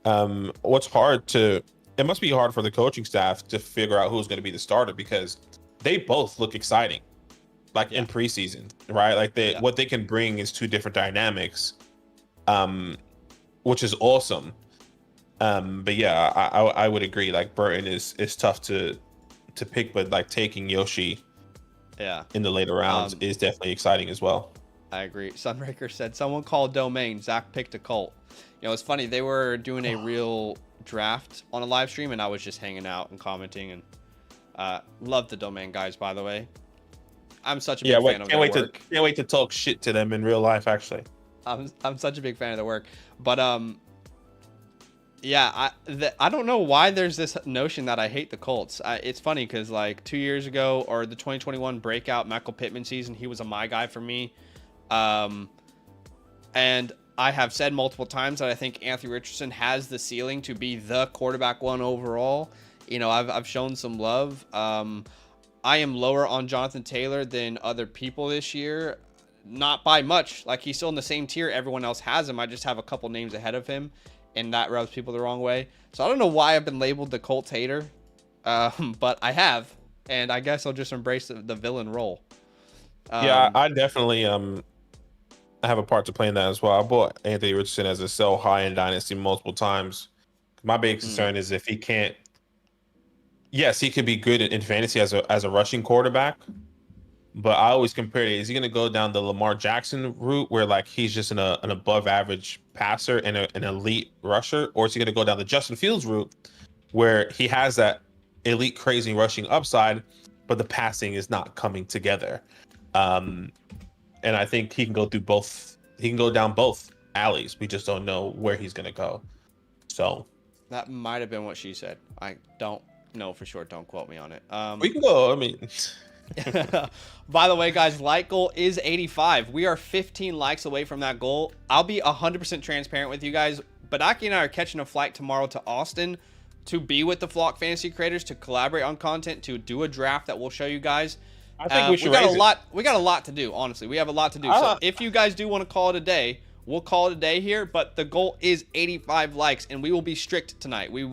it must be hard for the coaching staff to figure out who's going to be the starter because they both look exciting, in preseason, right? Like what they can bring is two different dynamics, which is awesome. But yeah, I would agree. Like Burton is tough to pick, but taking Yoshi, in the later rounds is definitely exciting as well. I agree. Sunbreaker said someone called Domain. Zach picked a Colt. It's funny. They were doing a real draft on a live stream, and I was just hanging out and commenting. And love the Domain guys, by the way. I'm such a big fan of their work. Can't wait to talk shit to them in real life. Actually, I'm such a big fan of their work. But yeah, I don't know why there's this notion that I hate the Colts. It's funny because 2 years ago, or the 2021 breakout Michael Pittman season, he was my guy for me. And I have said multiple times that I think Anthony Richardson has the ceiling to be the quarterback one overall. you know, I've shown some love. I am lower on Jonathan Taylor than other people this year. Not by much. Like, he's still in the same tier. Everyone else has him. I just have a couple names ahead of him, and that rubs people the wrong way. So I don't know why I've been labeled the Colts hater, but I have, and I guess I'll just embrace the villain role. Yeah, I definitely I have a part to play in that as well. I bought Anthony Richardson as a sell high in Dynasty multiple times. My big concern is if he can't. Yes, he could be good in fantasy as a rushing quarterback, but I always compare it. Is he going to go down the Lamar Jackson route where like he's just an above average passer and an elite rusher, or is he going to go down the Justin Fields route where he has that elite crazy rushing upside, but the passing is not coming together? And I think he can go through both. He can go down both alleys. We just don't know where he's going to go. So that might have been what she said. I don't know for sure. Don't quote me on it. We can go. I mean, by the way, guys, like goal is 85. We are 15 likes away from that goal. I'll be 100% transparent with you guys. Badaki and I are catching a flight tomorrow to Austin to be with the Flock Fantasy creators, to collaborate on content, to do a draft that we'll show you guys. I think we should. We got a lot to do. Honestly, we have a lot to do. So if you guys do want to call it a day, we'll call it a day here. But the goal is 85 likes, and we will be strict tonight. We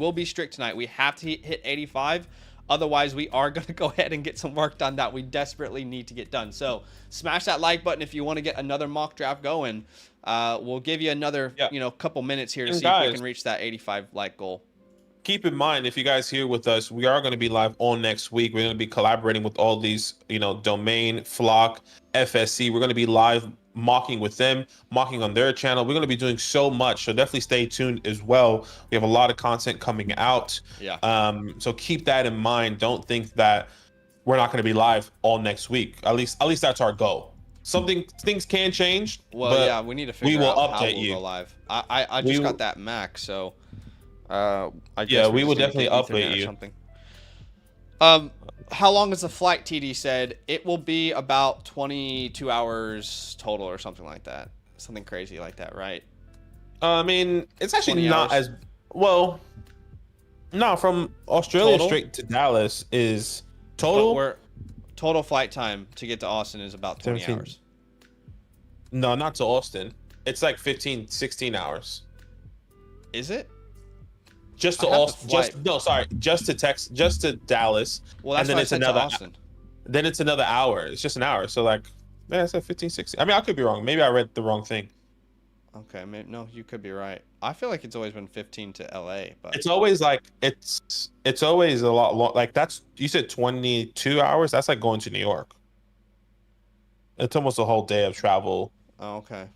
have to hit 85. Otherwise, we are going to go ahead and get some work done that we desperately need to get done. So smash that like button if you want to get another mock draft going. We'll give you another couple minutes here to see if we can reach that 85 like goal. Keep in mind, if you guys here with us, we are going to be live all next week. We're going to be collaborating with all these, Domain, Flock, FSC. We're going to be live mocking with them, mocking on their channel. We're going to be doing so much, so definitely stay tuned as well. We have a lot of content coming out. Yeah. So keep that in mind. Don't think that we're not going to be live all next week. At least that's our goal. Things can change. Well, yeah, we need to figure out how we'll go live. I just got that Mac, so. I guess we will definitely update you. Something. How long is the flight? TD said it will be about 22 hours total or something like that. Something crazy like that, right? I mean, it's actually not as well. No, from Australia straight to Dallas is total. Total flight time to get to Austin is about 20 hours. No, not to Austin. It's like 15, 16 hours. Is it? Just to Austin, just to Dallas. Well, that's and then why it's I said another. To Austin. Then it's another hour. It's just an hour. So like, I said 15, 16. I mean, I could be wrong. Maybe I read the wrong thing. Okay, no, you could be right. I feel like it's always been 15 to LA, but it's always like it's always a lot long. Like you said 22 hours. That's like going to New York. It's almost a whole day of travel. Oh, okay.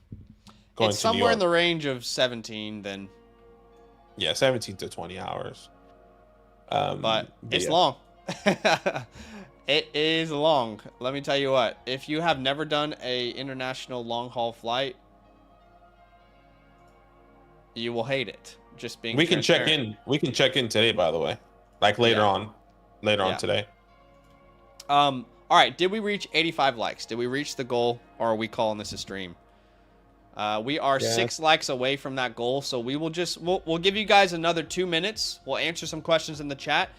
It's somewhere in the range of 17 then. Yeah, 17 to 20 hours. But it's long. It is long. Let me tell you what. If you have never done a international long haul flight, you will hate it. Just being. We can check in. We can check in today, by the way. Like later on today. All right. Did we reach 85 likes? Did we reach the goal, or are we calling this a stream? We are 6 likes away from that goal, so we will we'll give you guys another 2 minutes. We'll answer some questions in the chat,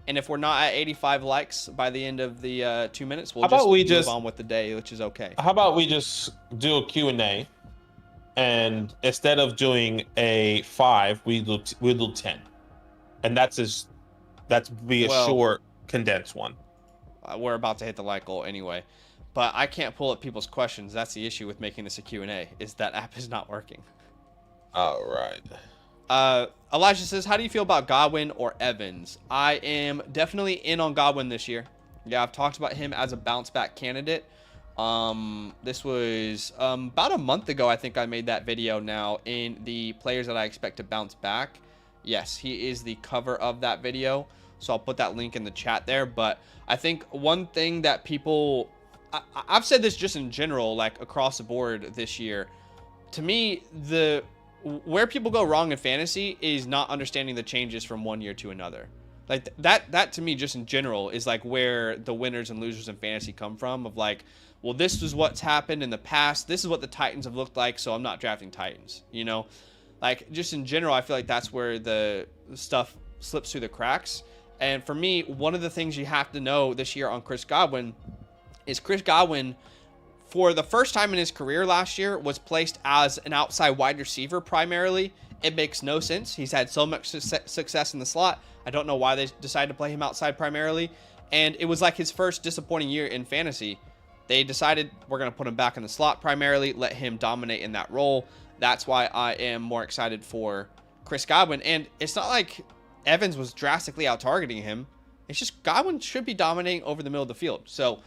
and if we're not at 85 likes by the end of the 2 minutes, we'll move on with the day, which is okay. How about we just do a Q&A, and instead of doing a 5, we do 10, and that's be a short, condensed one. We're about to hit the like goal anyway. But I can't pull up people's questions. That's the issue with making this a Q&A, is that app is not working. All right. Elijah says, how do you feel about Godwin or Evans? I am definitely in on Godwin this year. Yeah, I've talked about him as a bounce-back candidate. This was about a month ago, I think I made that video now in the players that I expect to bounce back. Yes, he is the cover of that video. So I'll put that link in the chat there. But I think one thing that people... I've said this just in general, like across the board this year. To me, where people go wrong in fantasy is not understanding the changes from one year to another. Like that to me, just in general, is like where the winners and losers in fantasy come from. Of like, well, this is what's happened in the past. This is what the Titans have looked like, so I'm not drafting Titans. You know, like just in general, I feel like that's where the stuff slips through the cracks. And for me, one of the things you have to know this year on Chris Godwin is Chris Godwin, for the first time in his career last year, was placed as an outside wide receiver primarily. It makes no sense. He's had so much success in the slot. I don't know why they decided to play him outside primarily. And it was like his first disappointing year in fantasy. They decided we're going to put him back in the slot primarily, let him dominate in that role. That's why I am more excited for Chris Godwin. And it's not like Evans was drastically out-targeting him. It's just Godwin should be dominating over the middle of the field. So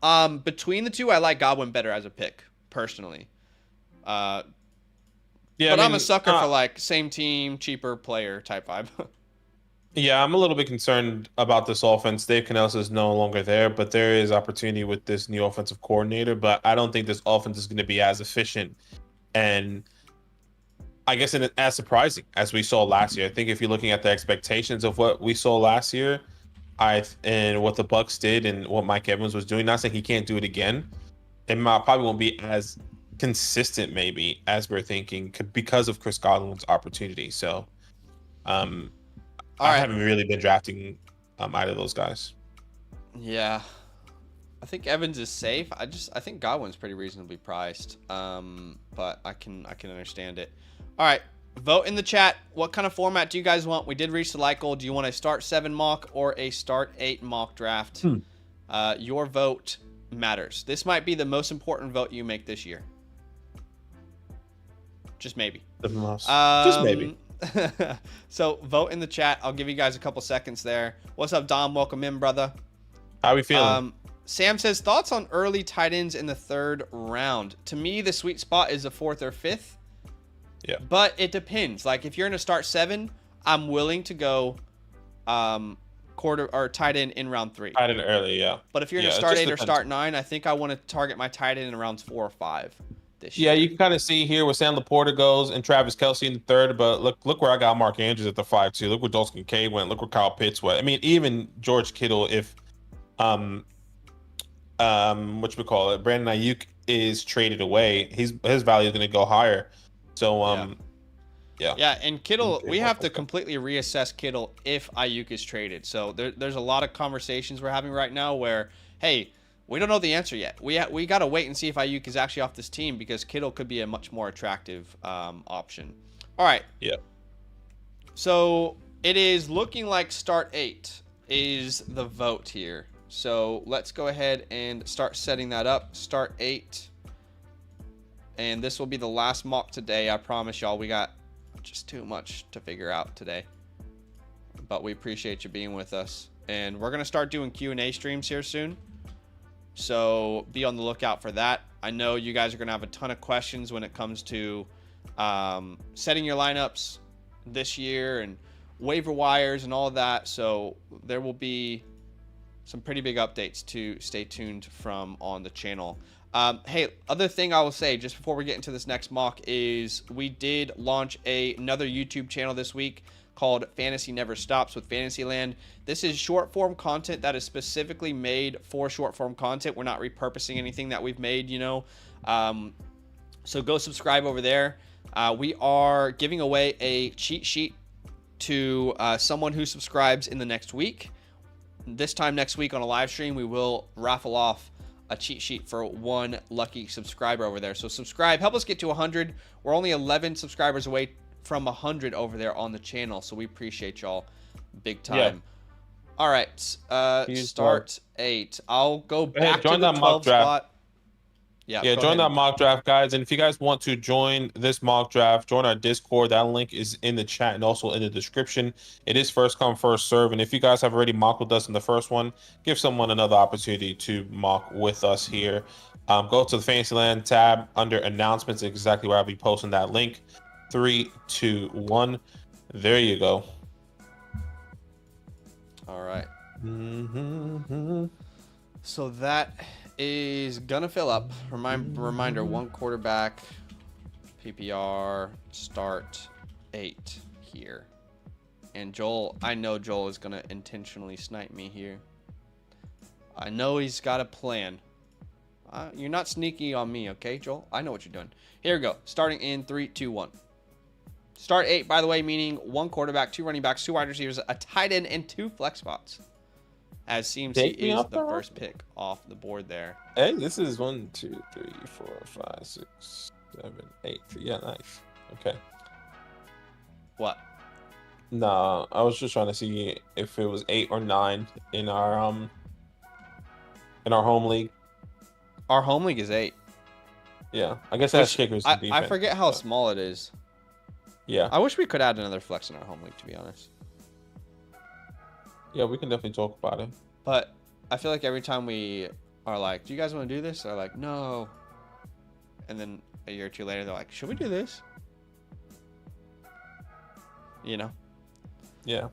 between the two, I like Godwin better as a pick, personally. Yeah, but I'm a sucker for like same team, cheaper player type vibe. Yeah, I'm a little bit concerned about this offense. Dave Canales is no longer there, but there is opportunity with this new offensive coordinator. But I don't think this offense is going to be as efficient and I guess as surprising as we saw last year. I think if you're looking at the expectations of what we saw last year, and what the Bucs did and what Mike Evans was doing, not saying he can't do it again. It probably won't be as consistent, maybe, as we're thinking because of Chris Godwin's opportunity. So, I haven't really been drafting either of those guys. Yeah, I think Evans is safe. I think Godwin's pretty reasonably priced. But I can understand it. All right, vote in the chat. What kind of format do you guys want? We did reach the like goal. Do you want a start 7 mock or a start 8 mock draft? Your vote matters. This might be the most important vote you make this year. Just maybe. Just maybe. So vote in the chat. I'll give you guys a couple seconds there. What's up, Dom? Welcome in, brother. How we feeling? Sam says, thoughts on early tight ends in the 3rd round? To me, the sweet spot is the 4th or 5th. Yeah. But it depends. Like, if you're in a start 7, I'm willing to go quarter or tight end in round 3. Tight end early, yeah. But if you're in a start 8 or start 9, I think I want to target my tight end in rounds 4 or 5 this year. Yeah, you can kind of see here where Sam Laporta goes and Travis Kelce in the 3rd. But look where I got Mark Andrews at the 5 too. Look where Dalton Kincaid went. Look where Kyle Pitts went. I mean, even George Kittle, if Brandon Ayuk is traded away, his value is going to go higher. So yeah, and Kittle, we have to completely reassess Kittle if Ayuk is traded. So there's a lot of conversations we're having right now where, hey, we don't know the answer yet. We got to wait and see if Ayuk is actually off this team because Kittle could be a much more attractive option. All right. Yeah. So it is looking like start 8 is the vote here. So let's go ahead and start setting that up. Start 8. And this will be the last mock today. I promise y'all, we got just too much to figure out today. But we appreciate you being with us. And we're going to start doing Q&A streams here soon. So be on the lookout for that. I know you guys are going to have a ton of questions when it comes to setting your lineups this year and waiver wires and all of that. So there will be some pretty big updates to stay tuned from on the channel. Hey, other thing I will say just before we get into this next mock is we did launch another YouTube channel this week called Fantasy Never Stops with Fantasyland. This is short form content that is specifically made for short form content. We're not repurposing anything that we've made, so go subscribe over there. We are giving away a cheat sheet to someone who subscribes in the next week. This time next week on a live stream, we will raffle off a cheat sheet for one lucky subscriber over there. So subscribe, help us get to 100. We're only 11 subscribers away from 100 over there on the channel, so we appreciate y'all big time. Yeah. All right, start 8. I'll go back to the 12 spot. Yeah, join that mock draft, guys. And if you guys want to join this mock draft, join our Discord. That link is in the chat and also in the description. It is first come, first serve. And if you guys have already mocked with us in the first one, give someone another opportunity to mock with us here. Go to the Fantasyland tab under announcements, exactly where I'll be posting that link. 3, 2, 1. There you go. All right. So that is gonna fill up. Reminder, 1 quarterback, PPR, start 8 here. And Joel, I know Joel is gonna intentionally snipe me here. I know he's got a plan. You're not sneaky on me, okay, Joel? I know what you're doing. Here we go. Starting in 3, 2, 1. Start 8, by the way, meaning 1 quarterback, 2 running backs, 2 wide receivers, a tight end, and 2 flex spots. As CMC Take me is off the the first pick off the board there. Hey, this is 1, 2, 3, 4, 5, 6, 7, 8. Yeah, nice. Okay. What? Nah, I was just trying to see if it was 8 or 9 in our home league. Our home league is 8. Yeah, I guess that's kickers. I forget how small it is. Yeah. I wish we could add another flex in our home league, to be honest. Yeah, we can definitely talk about it. But I feel like every time we are like, do you guys want to do this? They're like, no. And then a year or two later, they're like, should we do this? You know? Yeah.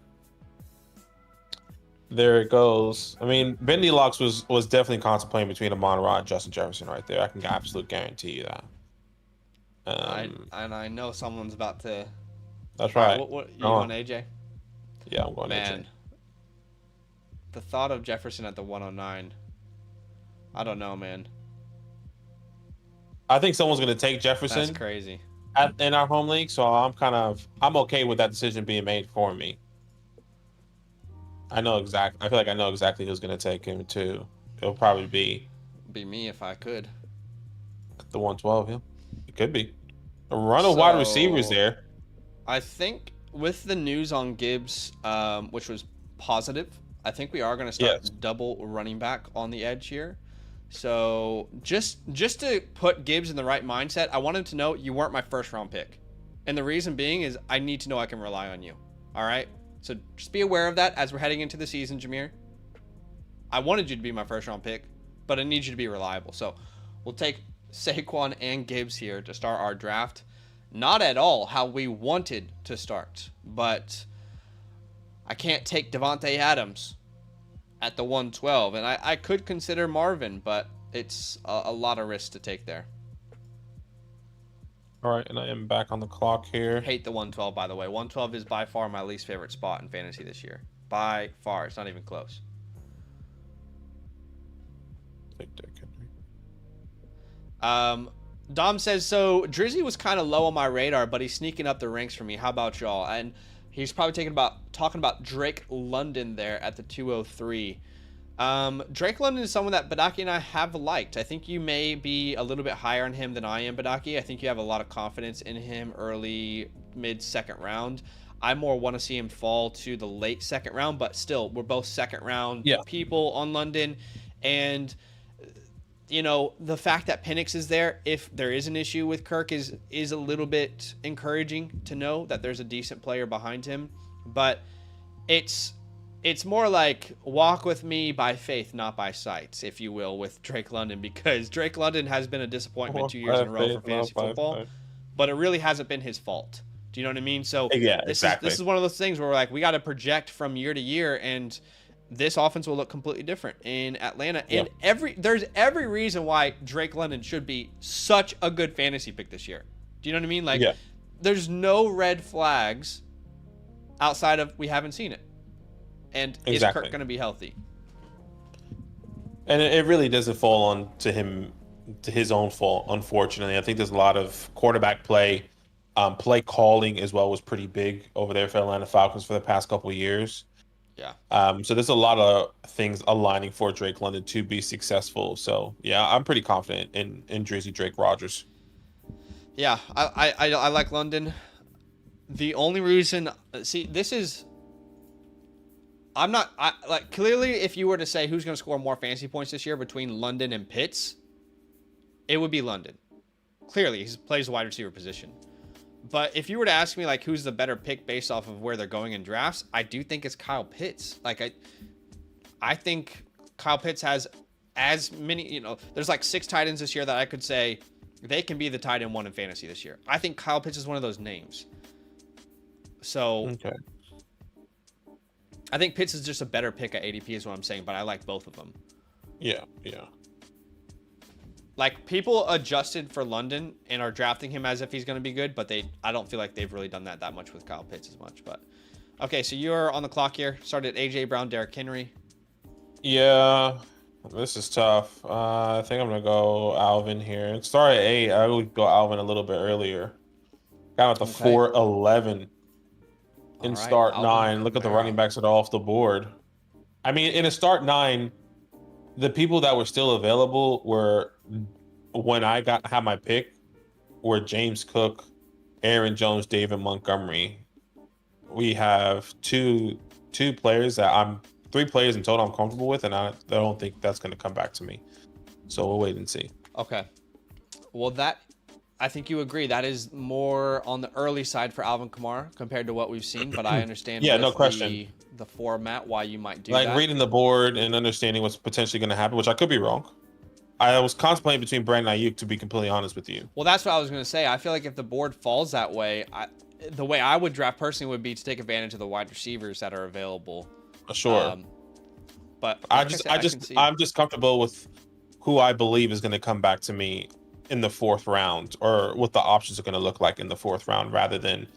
There it goes. I mean, Bendy Locks was definitely contemplating between Amon-Ra and Justin Jefferson right there. I can absolutely guarantee you that. I know someone's about to. That's right. What you want, AJ? Yeah, I'm going Man, AJ. the thought of Jefferson at the 109. I don't know, man. I think someone's going to take Jefferson. That's crazy. In our home league, so I'm okay with that decision being made for me. I feel like I know exactly who's going to take him too. It'll probably be me if I could. the 112. Yeah, it could be a run of wide receivers there. I think with the news on Gibbs, which was positive, I think we are going to start double running back on the edge here. So just to put Gibbs in the right mindset, I want him to know you weren't my first round pick. And the reason being is I need to know I can rely on you. All right? So just be aware of that as we're heading into the season, Jameer. I wanted you to be my first round pick, but I need you to be reliable. So we'll take Saquon and Gibbs here to start our draft. Not at all how we wanted to start, but I can't take Devontae Adams at the 112, and I could consider Marvin, but it's a lot of risk to take there. All right, and I am back on the clock here. Hate the 112, by the way. 112 is by far my least favorite spot in fantasy this year. By far. It's not even close. Dom says, so Drizzy was kind of low on my radar, but he's sneaking up the ranks for me. How about y'all? And he's probably talking about Drake London there at the 203. Drake London is someone that Badaki and I have liked. I think you may be a little bit higher on him than I am, Badaki. I think you have a lot of confidence in him early, mid-second round. I more want to see him fall to the late second round, but still, we're both second round people on London. And, you know, the fact that Penix is there, if there is an issue with Kirk, is a little bit encouraging to know that there's a decent player behind him. But it's more like walk with me by faith, not by sight, if you will, with Drake London, because Drake London has been a disappointment 2 years in a row for fantasy football, but it really hasn't been his fault. Do you know what I mean? So this is one of those things where we're like, we got to project from year to year, and this offense will look completely different in Atlanta. And there's every reason why Drake London should be such a good fantasy pick this year. Do you know what I mean? Like, there's no red flags outside of we haven't seen it. And is Kirk going to be healthy? And it really doesn't fall on to him, to his own fault, unfortunately. I think there's a lot of quarterback play. Play calling as well was pretty big over there for Atlanta Falcons for the past couple of years. Yeah. So there's a lot of things aligning for Drake London to be successful. So, yeah, I'm pretty confident in Drizzy Drake Rogers. Yeah, I like London. The only reason... See, this is... clearly, if you were to say who's going to score more fantasy points this year between London and Pitts, it would be London. Clearly, he plays the wide receiver position. But if you were to ask me, like, who's the better pick based off of where they're going in drafts, I do think it's Kyle Pitts. Like, I think Kyle Pitts has as many, you know, there's like 6 tight ends this year that I could say they can be the tight end one in fantasy this year. I think Kyle Pitts is one of those names. So, I think Pitts is just a better pick at ADP is what I'm saying, but I like both of them. Yeah. Like, people adjusted for London and are drafting him as if he's going to be good, but I don't feel like they've really done that much with Kyle Pitts as much. But okay, so you're on the clock here. Started AJ Brown, Derrick Henry. Yeah, this is tough. I think I'm gonna go Alvin here. It started at 8. I would go Alvin a little bit earlier. Got at the Okay. 4-11 All in right, start Alvin 9. Look at the Kamara. running backs that are off the board. I mean, in a start 9, the people that were still available were, when I had my pick, were James Cook, Aaron Jones, David Montgomery. We have three players in total I'm comfortable with, and I don't think that's going to come back to me. So we'll wait and see. Okay. Well, I think you agree. That is more on the early side for Alvin Kamara compared to what we've seen, but I understand Yeah, with no question. the format why you might do Like that. reading the board and understanding what's potentially going to happen, which I could be wrong. I was contemplating between Brandon Ayuk, to be completely honest with you. Well, that's what I was going to say. I feel like if the board falls that way, the way I would draft personally would be to take advantage of the wide receivers that are available. Sure. But I'm just comfortable with who I believe is going to come back to me in the 4th round, or what the options are going to look like in the 4th round, rather than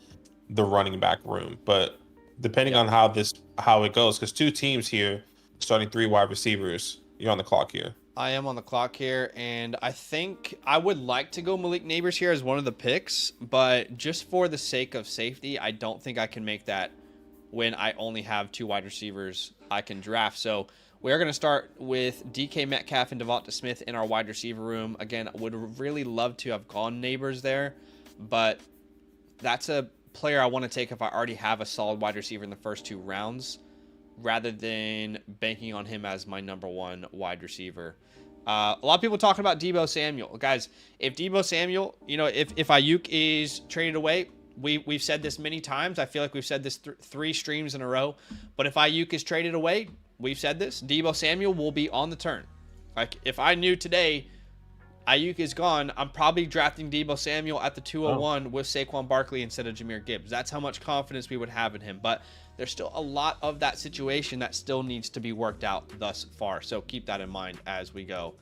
the running back room. But depending on how it goes, because 2 teams here starting 3 wide receivers, you're on the clock here. I am on the clock here, and I think I would like to go Malik Neighbors here as one of the picks, but just for the sake of safety, I don't think I can make that when I only have 2 wide receivers I can draft. So we are going to start with DK Metcalf and Devonta Smith in our wide receiver room. Again, would really love to have gone Neighbors there, but that's a player I want to take if I already have a solid wide receiver in the first 2 rounds, rather than banking on him as my number 1 wide receiver. A lot of people talking about Deebo Samuel. Guys, if Deebo Samuel, if Ayuk is traded away, we've said this many times. I feel like we've said this 3 streams in a row. But if Ayuk is traded away, we've said this, Deebo Samuel will be on the turn. Like, if I knew today Ayuk is gone, I'm probably drafting Deebo Samuel at the 201 with Saquon Barkley instead of Jahmyr Gibbs. That's how much confidence we would have in him. But there's still a lot of that situation that still needs to be worked out thus far. So keep that in mind as we go.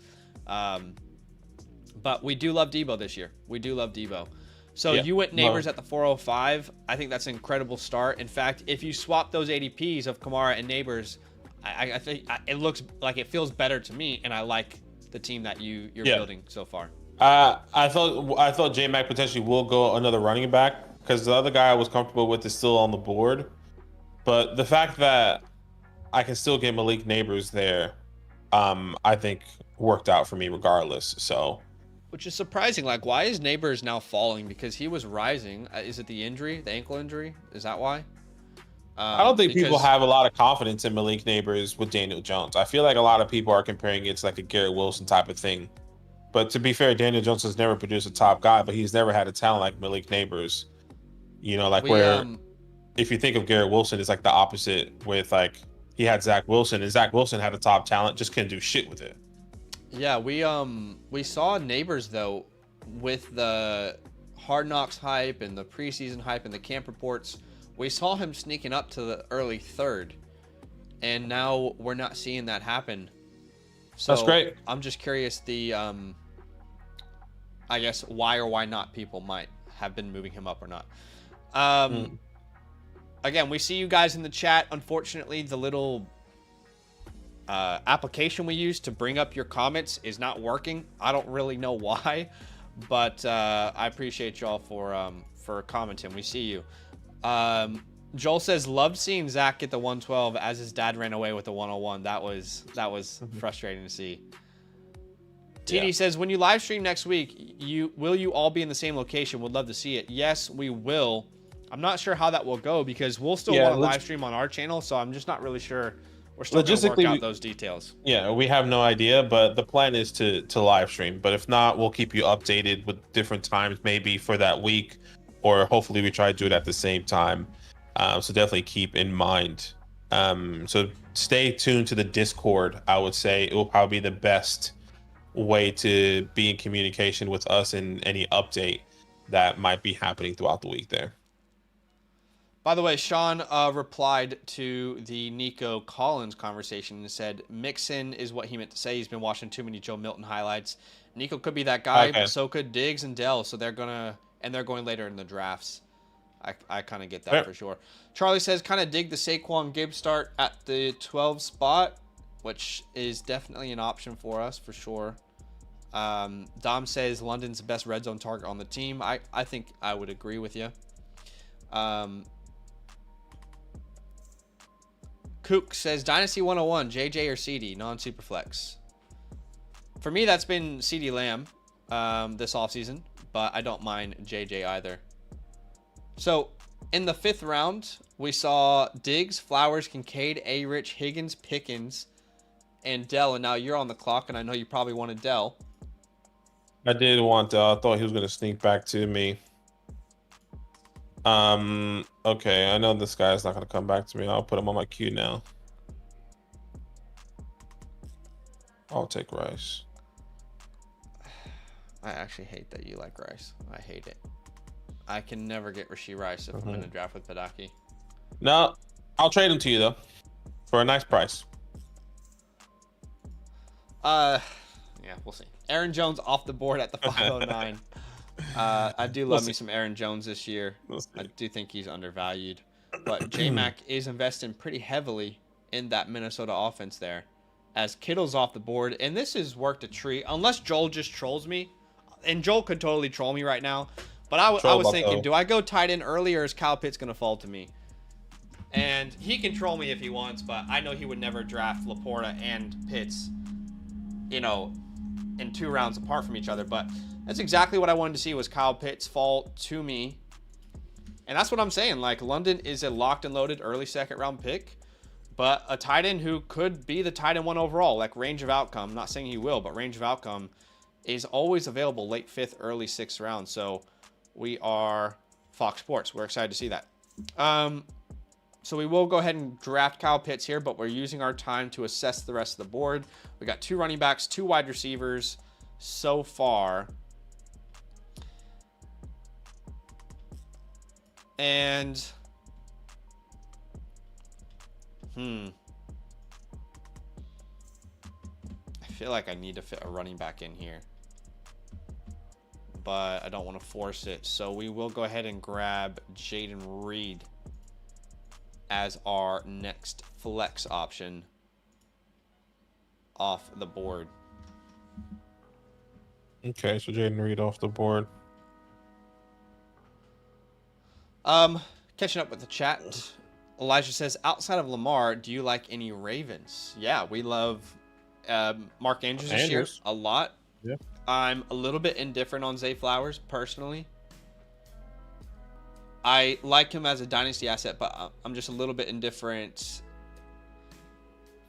But we do love Deebo this year. We do love Deebo. So you went Neighbors at the 405. I think that's an incredible start. In fact, if you swap those ADPs of Kamara and Neighbors, I think it looks like it feels better to me, and I like the team that you're building so far. I thought J-Mac potentially will go another running back, because the other guy I was comfortable with is still on the board. But the fact that I can still get Malik Neighbors there, I think worked out for me regardless. So, which is surprising. Like, why is Neighbors now falling? Because he was rising. Is it the injury, the ankle injury? Is that why? I don't think people have a lot of confidence in Malik Neighbors with Daniel Jones. I feel like a lot of people are comparing it to like a Garrett Wilson type of thing. But to be fair, Daniel Jones has never produced a top guy, but he's never had a talent like Malik Neighbors. If you think of Garrett Wilson, it's like the opposite, with like he had Zach Wilson, and Zach Wilson had a top talent, just couldn't do shit with it. Yeah, we saw Neighbors though, with the Hard Knocks hype and the preseason hype and the camp reports. We saw him sneaking up to the early 3rd, and now we're not seeing that happen. So that's great. I'm just curious I guess why or why not people might have been moving him up or not. Again, we see you guys in the chat. Unfortunately, the little application we use to bring up your comments is not working. I don't really know why, but I appreciate y'all for commenting. We see you. Joel says, loved seeing Zach get the 112 as his dad ran away with the 101. That was frustrating to see. TD says, when you live stream next week, will you all be in the same location? Would love to see it. Yes, we will. I'm not sure how that will go, because we'll still want to live stream on our channel, so I'm just not really sure. We're still going to work out those details. Yeah, we have no idea, but the plan is to live stream. But if not, we'll keep you updated with different times, maybe for that week, or hopefully we try to do it at the same time. So definitely keep in mind. So stay tuned to the Discord. I would say it will probably be the best way to be in communication with us and any update that might be happening throughout the week there. By the way, Sean replied to the Nico Collins conversation and said Mixon is what he meant to say. He's been watching too many Joe Milton highlights. Nico could be that guy, but so could Diggs and Dell. So they're going later in the drafts. I kind of get that for sure. Charlie says, kind of dig the Saquon Gibbs start at the 12 spot, which is definitely an option for us for sure. Dom says London's the best red zone target on the team. I think I would agree with you. Kook says Dynasty 101, JJ or CD, non-superflex. For me, that's been CD Lamb this offseason, but I don't mind JJ either. So in the 5th round, we saw Diggs, Flowers, Kincaid, A-Rich, Higgins, Pickens, and Dell. And now you're on the clock, and I know you probably wanted Dell. I did want Dell. I thought he was going to sneak back to me. Okay, I know this guy's not going to come back to me. I'll put him on my queue now. I'll take Rice. I actually hate that you like Rice. I hate it. I can never get Rashee Rice if I'm in a draft with Padaki. No, I'll trade him to you, though, for a nice price. Yeah, we'll see. Aaron Jones off the board at the 509. I do love me some Aaron Jones this year. I do think he's undervalued. But J-Mac is investing pretty heavily in that Minnesota offense there. As Kittle's off the board. And this has worked a treat. Unless Joel just trolls me. And Joel could totally troll me right now. But I was thinking, do I go tight end early or is Kyle Pitts going to fall to me? And he can troll me if he wants. But I know he would never draft Laporta and Pitts, you know, in 2 rounds apart from each other. But that's exactly what I wanted to see was Kyle Pitts fall to me. And that's what I'm saying. Like, London is a locked and loaded early 2nd round pick. But a tight end who could be the tight end 1 overall, like range of outcome. I'm not saying he will, but range of outcome is always available late 5th, early 6th round. So we are Fox Sports. We're excited to see that. So we will go ahead and draft Kyle Pitts here, but we're using our time to assess the rest of the board. We got 2 running backs, 2 wide receivers so far. And I feel like I need to fit a running back in here, but I don't want to force it. So we will go ahead and grab Jayden Reed as our next flex option off the board. Okay, so Jayden Reed off the board. Catching up with the chat. Elijah says, outside of Lamar, do you like any Ravens? Yeah, we love Mark Andrews this year a lot. Yeah. I'm a little bit indifferent on Zay Flowers, personally. I like him as a dynasty asset, but I'm just a little bit indifferent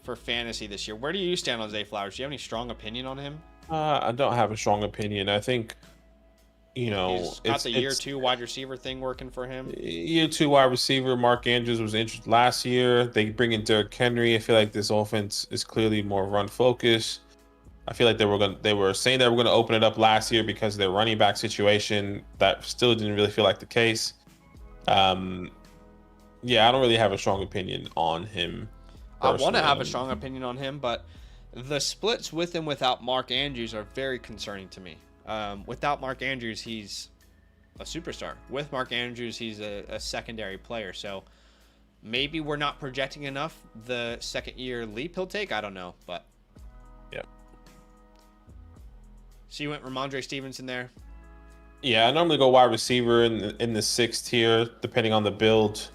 for fantasy this year. Where do you stand on Zay Flowers? Do you have any strong opinion on him? I don't have a strong opinion. I think, you know, he's got the year 2 wide receiver thing working for him. Year 2 wide receiver. Mark Andrews was injured last year. They bring in Derrick Henry. I feel like this offense is clearly more run focused. I feel like they were saying they were going to open it up last year because of their running back situation. That still didn't really feel like the case. Yeah, I don't really have a strong opinion on him. I want to have a strong opinion on him, but the splits with and without Mark Andrews are very concerning to me. Without Mark Andrews, he's a superstar. With Mark Andrews, he's a secondary player. So maybe we're not projecting enough the 2nd year leap he'll take. I don't know, but yeah. So you went Ramondre Stevenson there. Yeah, I normally go wide receiver in the 6th tier, depending on the build.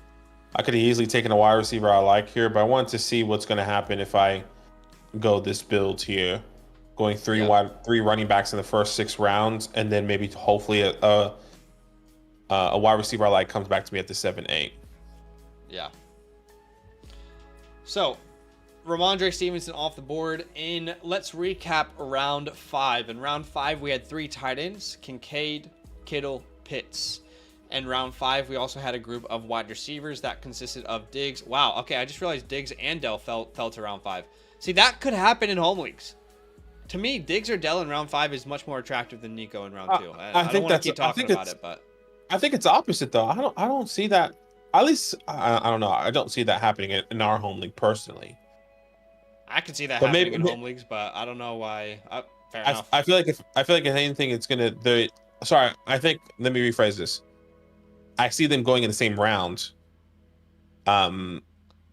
I could have easily taken a wide receiver I like here, but I wanted to see what's going to happen if I go this build here, going 3 running backs in the first 6 rounds, and then maybe hopefully a wide receiver I like comes back to me at the 7-8. Yeah. So Ramondre Stevenson off the board. Let's recap round 5. In round 5, we had 3 tight ends: Kincaid, Kittle, Pitts. And round 5, we also had a group of wide receivers that consisted of Diggs. Wow, okay, I just realized Diggs and Dell fell to round 5. See, that could happen in home leagues. To me, Diggs or Dell in round 5 is much more attractive than Nico in round 2. I don't want to keep talking about it, but I think it's opposite though. I don't see that. At least I don't know. I don't see that happening in our home league personally. I could see that happening in home leagues, but I don't know why. Fair enough. I feel like if anything, it's gonna. Sorry, I think. Let me rephrase this. I see them going in the same round.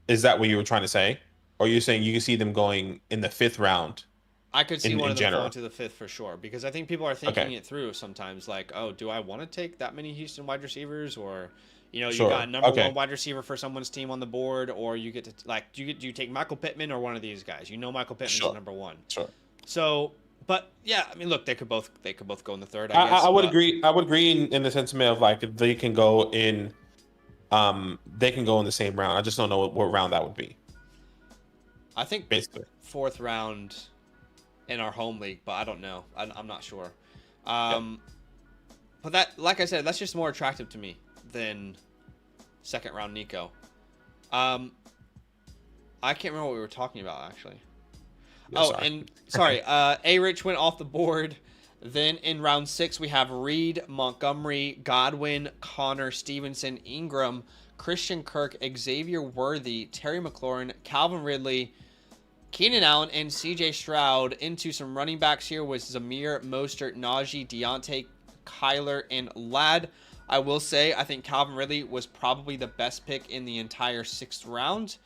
Is that what you were trying to say, or are you saying you can see them going in the 5th round? I could see in, one in of them general. falling to the fifth for sure, because I think people are thinking it through sometimes. Like, oh, do I want to take that many Houston wide receivers, or, you Sure. got a number Okay. one wide receiver for someone's team on the board, or you get to like, do you take Michael Pittman or one of these guys? Michael Pittman's Sure. number one. Sure. So, but yeah, I mean, look, they could both go in the third. I, I guess I would but- agree. I would agree in the sentiment of like if they can go in, they can go in the same round. I just don't know what round that would be. I think Basically, fourth round in our home league, but I don't know. I'm not sure. But that, like I said, that's just more attractive to me than second round Nico. I can't remember what we were talking about actually. Yeah, sorry. And sorry, A-Rich went off the board. Then in round 6, we have Reed, Montgomery, Godwin, Connor, Stevenson, Ingram, Christian Kirk, Xavier Worthy, Terry McLaurin, Calvin Ridley, Keenan Allen, and CJ Stroud. Into some running backs here with Zamir, Mostert, Najee, Deontay, Kyler, and Ladd. I will say, I think Calvin Ridley was probably the best pick in the entire 6th round.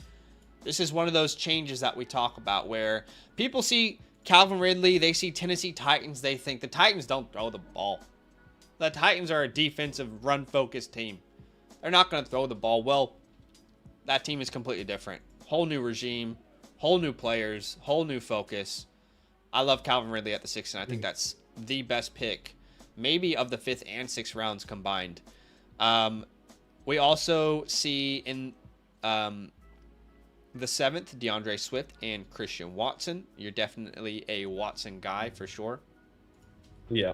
This is one of those changes that we talk about where people see Calvin Ridley, they see Tennessee Titans, they think the Titans don't throw the ball. The Titans are a defensive, run-focused team. They're not going to throw the ball. Well, that team is completely different. Whole new regime, whole new players, whole new focus. I love Calvin Ridley at the 6th, and I think that's the best pick, maybe of the 5th and 6th rounds combined. We also see in the 7th, DeAndre Swift and Christian Watson. You're definitely a Watson guy for sure. yeah.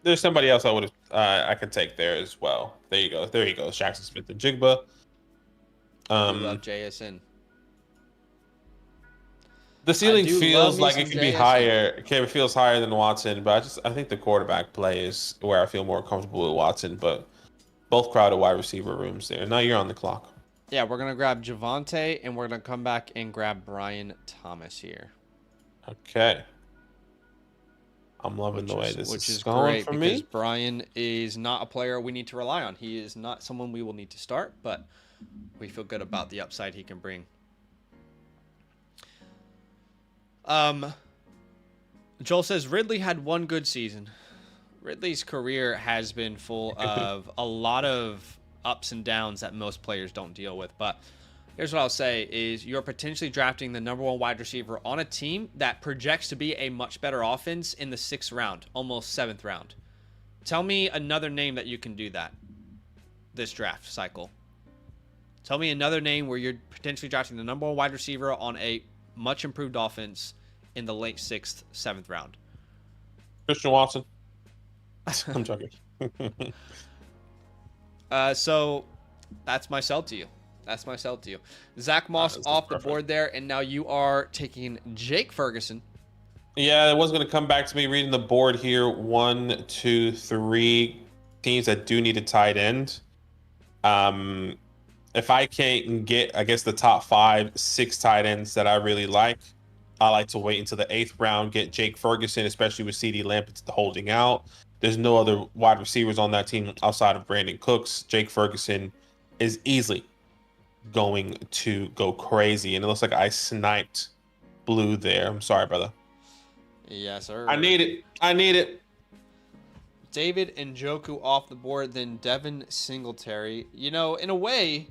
There's somebody else I could take there as well. There you go. There you go. Jackson Smith and Jigba. I love JSN. The ceiling do love feels me like some it could be JSN. higher. Okay, it feels higher than Watson, but I think the quarterback play is where I feel more comfortable with Watson. But both crowded wide receiver rooms there. Now you're on the clock. Yeah, we're going to grab Javonte, and we're going to come back and grab Brian Thomas here. Okay. I'm loving the way this Which is is going great for because me. Brian is not a player we need to rely on. He is not someone we will need to start, but we feel good about the upside he can bring. Joel says Ridley had one good season. Ridley's career has been full of a lot of ups and downs that most players don't deal with. But here's what I'll say is you're potentially drafting the number 1 wide receiver on a team that projects to be a much better offense in the 6th round, almost 7th round. Tell me another name that you can do that this draft cycle. Tell me another name where you're potentially drafting the number 1 wide receiver on a much improved offense in the late 6th, 7th round. Christian Watson. I'm joking. So that's my sell to you. Zach Moss That's off the perfect. board there, and now you are taking Jake Ferguson. Yeah, it was going to come back to me reading the board here. 1, 2, 3 teams that do need a tight end. If I can't get, I guess, the top 5, 6 tight ends that I really like, I like to wait until the 8th round, get Jake Ferguson, especially with CeeDee Lamb holding out. There's no other wide receivers on that team outside of Brandon Cooks. Jake Ferguson is easily going to go crazy, and it looks like I sniped blue there. I'm sorry, brother. Yes, sir. I need it. David Njoku off the board, then Devin Singletary. You know, in a way,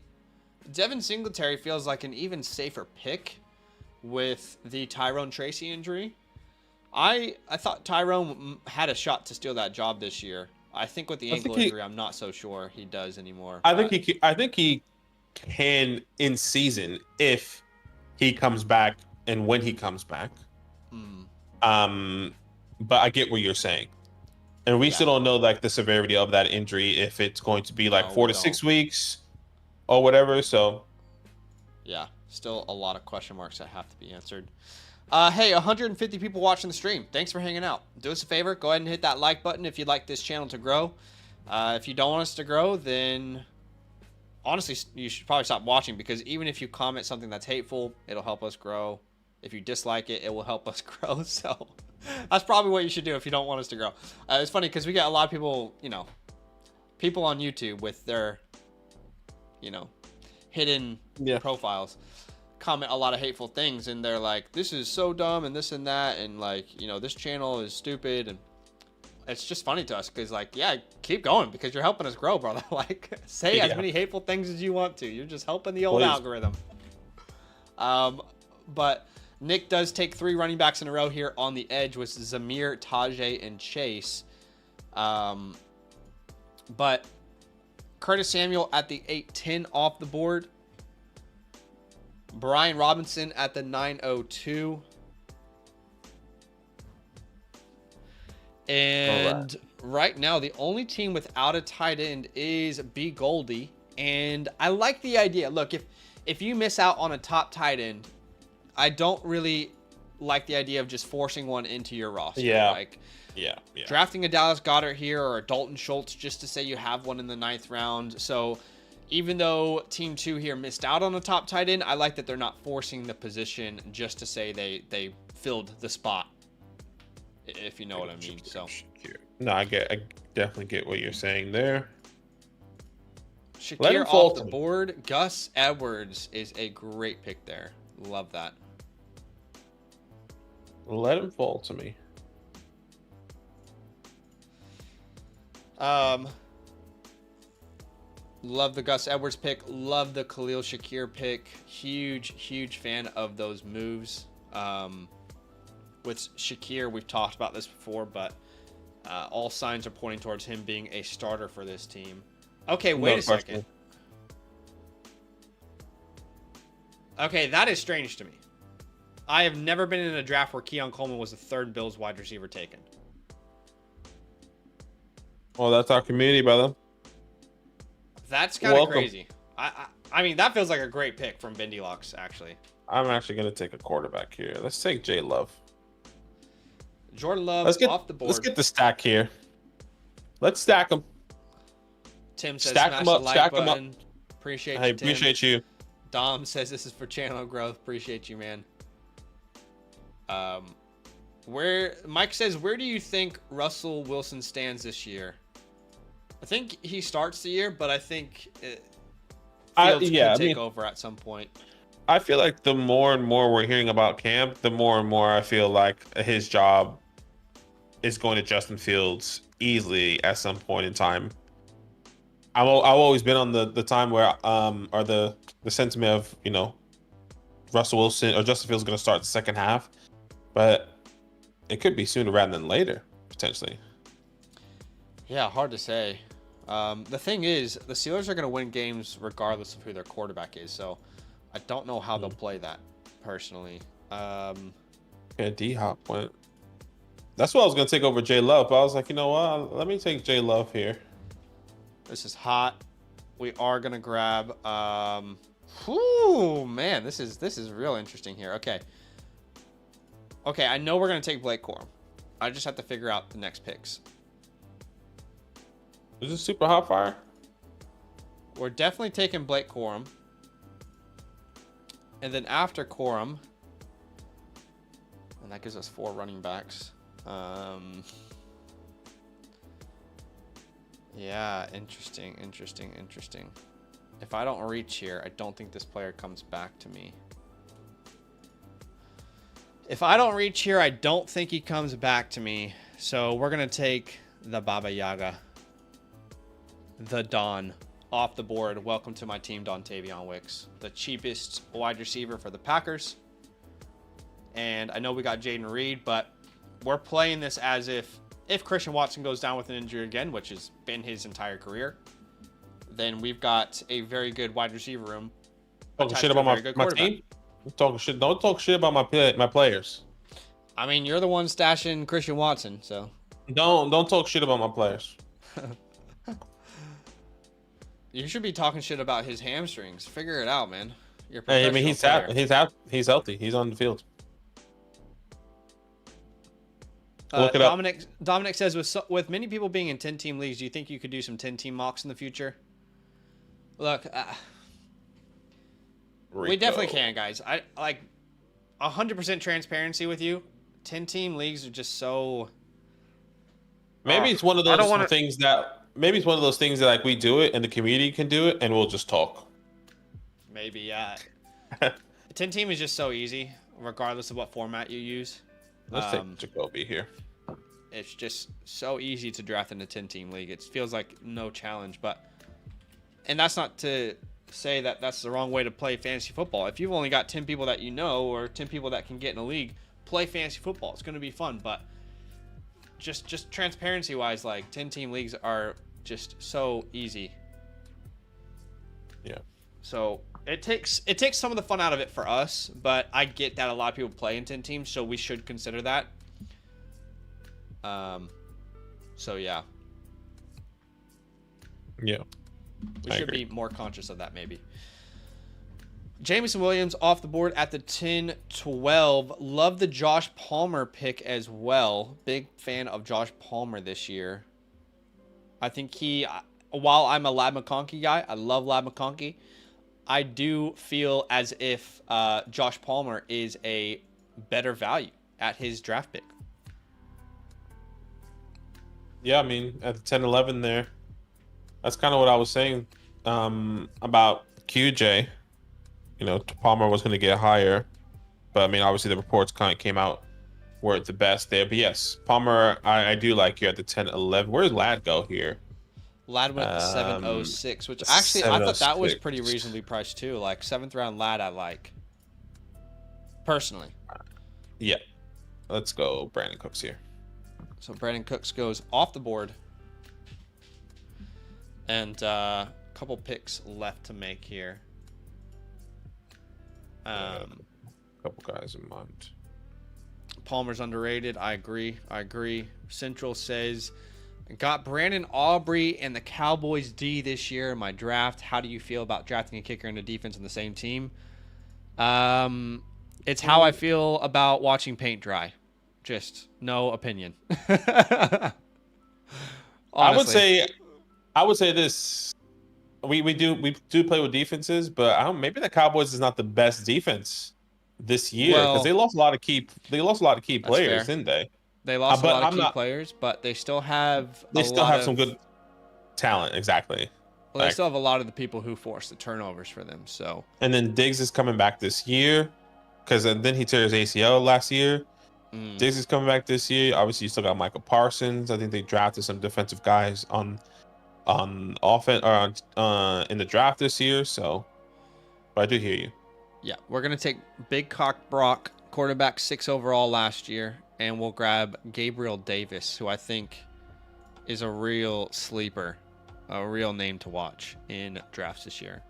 Devin Singletary feels like an even safer pick with the Tyrone Tracy injury. I thought Tyrone had a shot to steal that job this year. I think with the ankle injury, I'm not so sure he does anymore. I think he can in season if he comes back and when he comes back. But I get what you're saying. And we still don't know like the severity of that injury, if it's going to be like No, 4 we to 6 don't. weeks or whatever. So Yeah, still a lot of question marks that have to be answered. Hey, 150 people watching the stream. Thanks for hanging out. Do us a favor. Go ahead and hit that like button if you'd like this channel to grow. If you don't want us to grow, then honestly, you should probably stop watching, because even if you comment something that's hateful, it'll help us grow. If you dislike it, it will help us grow. So that's probably what you should do if you don't want us to grow. It's funny because we get a lot of people, people on YouTube with their, hidden profiles. comment a lot of hateful things, and they're like, this is so dumb and this and that, and like, you know, this channel is stupid, and it's just funny to us because, like, yeah, keep going because you're helping us grow, brother. Like, say as many hateful things as you want to. You're just helping the old algorithm. But Nick does take 3 running backs in a row here on the edge with Zamir, Tajay, and Chase. But Curtis Samuel at the 8-10 off the board. Brian Robinson at the 9-02. And right now, the only team without a tight end is B. Goldie. And I like the idea. Look, if you miss out on a top tight end, I don't really like the idea of just forcing one into your roster. Yeah. Like, yeah. Drafting a Dallas Goedert here or a Dalton Schultz just to say you have one in the 9th round. So even though Team 2 here missed out on a top tight end, I like that they're not forcing the position just to say they filled the spot. If you know what I mean. So no, I definitely get what you're saying there. Shakir off the board. Gus Edwards is a great pick there. Love that. Let him fall to me. Love the Gus Edwards pick. Love the Khalil Shakir pick. Huge fan of those moves. With Shakir, we've talked about this before, but all signs are pointing towards him being a starter for this team. Okay, wait a second. Okay, that is strange to me. I have never been in a draft where Keon Coleman was the 3rd Bills wide receiver taken. Well, that's our community, brother. That's kind of crazy. I mean, that feels like a great pick from Bendy Locks, actually. I'm actually going to take a quarterback here. Let's take Jay Love. Jordan Love off the board. Let's get the stack here. Let's stack them. Tim says stack smash them up, the like stack button. them up. Appreciate you, I Tim. appreciate you. Dom says this is for channel growth. Appreciate you, man. Mike says, where do you think Russell Wilson stands this year? I think he starts the year, but I think Fields could take over at some point. I feel like the more and more we're hearing about Cam, the more and more I feel like his job is going to Justin Fields easily at some point in time. I've always been on the time where or the sentiment of, you know, Russell Wilson or Justin Fields is going to start the second half, but it could be sooner rather than later potentially. Yeah, hard to say. The thing is, the Steelers are going to win games regardless of who their quarterback is, so I don't know how they'll play that personally. Yeah, D-Hop went. That's what I was going to take over Jay Love, but I was like, you know what? Let me take Jay Love here. This is hot. We are going to grab... whew, man, this is real interesting here. Okay, I know we're going to take Blake Corum. I just have to figure out the next picks. Is this super hot fire? We're definitely taking Blake Corum. And then after Corum, and that gives us 4 running backs. Yeah, interesting. If I don't reach here, I don't think this player comes back to me. If I don't reach here, I don't think he comes back to me. So we're going to take the Baba Yaga. The Don off the board. Welcome to my team, Dontavion Wicks. The cheapest wide receiver for the Packers. And I know we got Jaden Reed, but we're playing this as if Christian Watson goes down with an injury again, which has been his entire career, then we've got a very good wide receiver room. Talking shit about my team? Talking shit. Don't talk shit about my players. I mean, you're the one stashing Christian Watson, so. Don't talk shit about my players. You should be talking shit about his hamstrings. Figure it out, man. You're a I mean, he's healthy. He's on the field. Look it up. Dominic says, with many people being in 10-team leagues, do you think you could do some 10-team mocks in the future? Look, we definitely can, guys. I like 100% transparency with you. 10-team leagues are just so. Maybe it's one of those things that. Maybe it's one of those things that like we do it and the community can do it and we'll just talk. Maybe, yeah. 10 team is just so easy, regardless of what format you use. Let's take Jacoby here. It's just so easy to draft in a 10 team league. It feels like no challenge, and that's not to say that that's the wrong way to play fantasy football. If you've only got 10 people that you know or 10 people that can get in a league, play fantasy football. It's going to be fun, but just transparency wise, like 10 team leagues are just so easy. Yeah. So it takes some of the fun out of it for us, but I get that a lot of people play in 10 teams, so we should consider that. So yeah. Yeah. We should be more conscious of that, maybe. Jameson Williams off the board at the 10-12. Love the Josh Palmer pick as well. Big fan of Josh Palmer this year. I think while I'm a Lab McConkey guy, I love Lab McConkey, I do feel as if Josh Palmer is a better value at his draft pick. Yeah, I mean, at the 10-11 there, that's kind of what I was saying about QJ. You know, Palmer was going to get higher, but I mean, obviously the reports kind of came out weren't the best there. But yes, Palmer, I do like you at the 10-11. Where did Lad go here? Lad went to 706, which actually I thought that was pretty reasonably priced too. Like 7th round Lad, I like personally. Yeah, let's go Brandon Cooks here. So Brandon Cooks goes off the board, and a couple picks left to make here. A couple guys in mind. Palmer's underrated. I agree. Central says, got Brandon Aubrey and the Cowboys D this year in my draft. How do you feel about drafting a kicker and a defense on the same team? It's how I feel about watching paint dry. Just no opinion. I would say this. We do play with defenses, but maybe the Cowboys is not the best defense this year because they lost a lot of key players, didn't they? They lost a lot of key players, but they still have some good talent. Exactly. Well, they still have a lot of the people who forced the turnovers for them. So, and then Diggs is coming back this year because then he tore his ACL last year. Diggs is coming back this year. Obviously, you still got Michael Parsons. I think they drafted some defensive guys on offense or in the draft this year. So, but I do hear you. Yeah, we're gonna take Big Cock Brock, quarterback 6 overall last year, and we'll grab Gabriel Davis, who I think is a real sleeper, a real name to watch in drafts this year.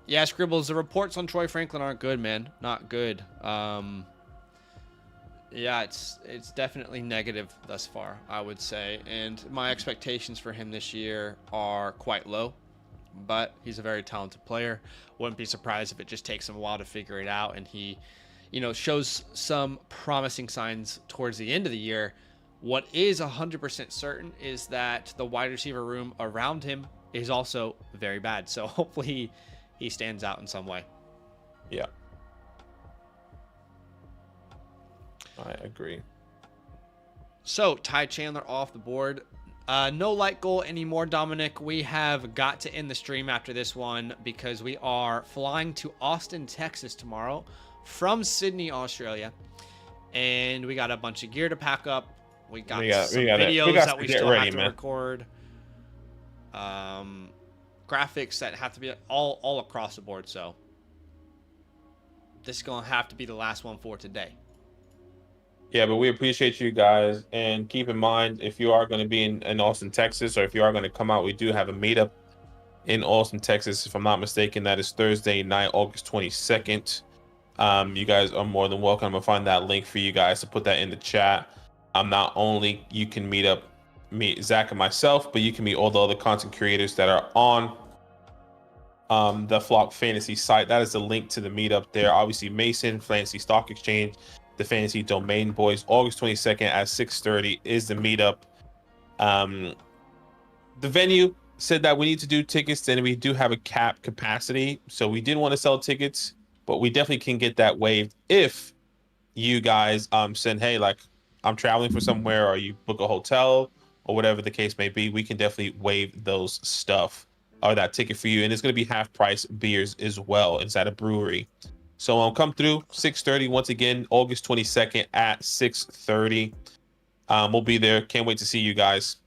Yeah, Scribbles, the reports on Troy Franklin aren't good, man. Not good. Yeah, it's definitely negative thus far, I would say. And my expectations for him this year are quite low, but he's a very talented player. Wouldn't be surprised if it just takes him a while to figure it out and he, shows some promising signs towards the end of the year. What is 100% certain is that the wide receiver room around him is also very bad. So hopefully he stands out in some way. Yeah. I agree. So, Ty Chandler off the board. No light goal anymore, Dominic. We have got to end the stream after this one because we are flying to Austin, Texas tomorrow from Sydney, Australia. And we got a bunch of gear to pack up. We got some videos that we still have to record. Graphics that have to be all across the board. So, this is going to have to be the last one for today. Yeah, but we appreciate you guys. And keep in mind, if you are going to be in Austin, Texas, or if you are going to come out, we do have a meetup in Austin, Texas. If I'm not mistaken, that is Thursday night, August 22nd. You guys are more than welcome. I'm going to find that link for you guys to put that in the chat. Not only you can meet Zach and myself, but you can meet all the other content creators that are on the Flock Fantasy site. That is the link to the meetup there. Obviously, Mason, Fantasy Stock Exchange, the Fantasy Domain Boys, August 22nd at 6:30 is the meetup. The venue said that we need to do tickets, and we do have a cap capacity, so we didn't want to sell tickets, but we definitely can get that waived if you guys send, hey, like, I'm traveling for somewhere, or you book a hotel or whatever the case may be. We can definitely waive those stuff or that ticket for you, and it's going to be half price beers as well inside a brewery. So come through 6:30 once again, August 22nd at 6:30. We'll be there. Can't wait to see you guys.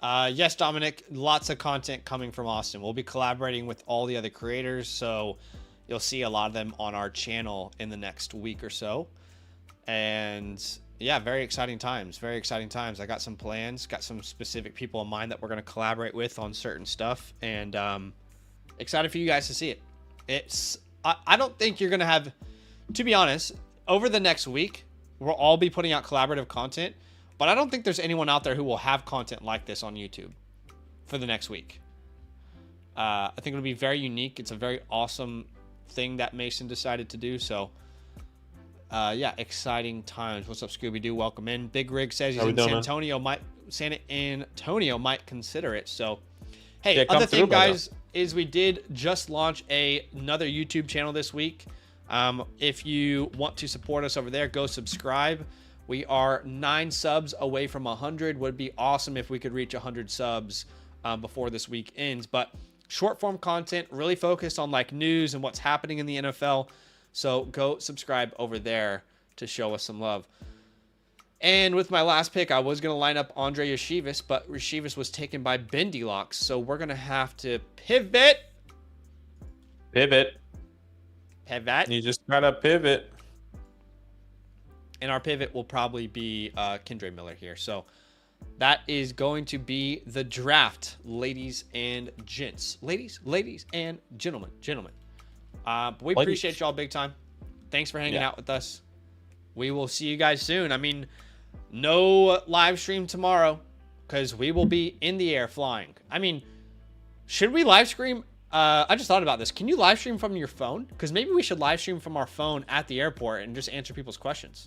Yes, Dominic, lots of content coming from Austin. We'll be collaborating with all the other creators, so you'll see a lot of them on our channel in the next week or so. And yeah, very exciting times. Very exciting times. I got some plans, got some specific people in mind that we're going to collaborate with on certain stuff, and excited for you guys to see it. I don't think you're going to have, to be honest, over the next week, we'll all be putting out collaborative content, but I don't think there's anyone out there who will have content like this on YouTube for the next week. I think it'll be very unique. It's a very awesome thing that Mason decided to do. So, yeah, exciting times. What's up, Scooby-Doo? Welcome in. Big Rig says he's in San Antonio. San Antonio might consider it. So, hey, yeah, other thing, guys, is we did just launch another YouTube channel this week. If you want to support us over there, go subscribe. We are 9 subs away from 100. Would be awesome if we could reach 100 subs before this week ends. But short form content, really focused on like news and what's happening in the NFL. So go subscribe over there to show us some love. And with my last pick, I was going to line up Andre Yeshivas, but Yeshivas was taken by Bendylocks. So we're going to have to pivot. Pivot. You just gotta pivot. And our pivot will probably be Kendre Miller here. So that is going to be the draft, ladies and gents. Ladies and gentlemen. But we appreciate y'all big time. Thanks for hanging out with us. We will see you guys soon. I mean, no live stream tomorrow because we will be in the air flying. I mean, should we live stream? I just thought about this. Can you live stream from your phone? Because maybe we should live stream from our phone at the airport and just answer people's questions.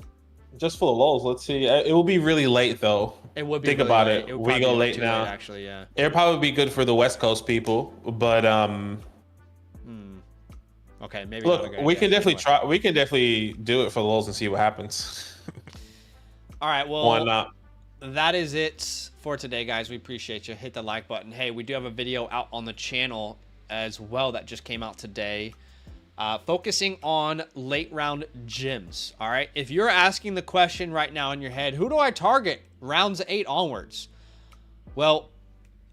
Just for the lulz, let's see. It will be really late though. It would be. Think really about late. it. We go late now. Late, actually, yeah. It'll probably be good for the West Coast people, but Okay, maybe. Look, we can definitely try. We can definitely do it for the lulz and see what happens. All right. Well, why not? That is it for today, guys. We appreciate you. Hit the like button. Hey, we do have a video out on the channel as well that just came out today. Focusing on late round gyms. All right. If you're asking the question right now in your head, who do I target rounds 8 onwards? Well,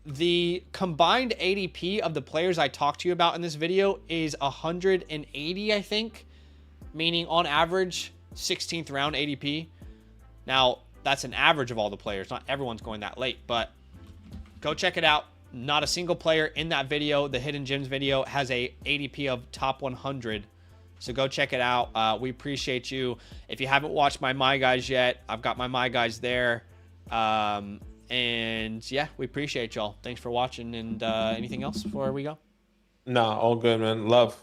the combined ADP of the players I talked to you about in this video is 180, I think, meaning on average 16th round ADP. Now, that's an average of all the players. Not everyone's going that late, but go check it out. Not a single player in that video, the Hidden Gems video, has a ADP of top 100. So go check it out. We appreciate you. If you haven't watched my Guys yet, I've got my Guys there. And yeah, we appreciate y'all. Thanks for watching. And anything else before we go? Nah, all good, man. Love.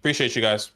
Appreciate you guys.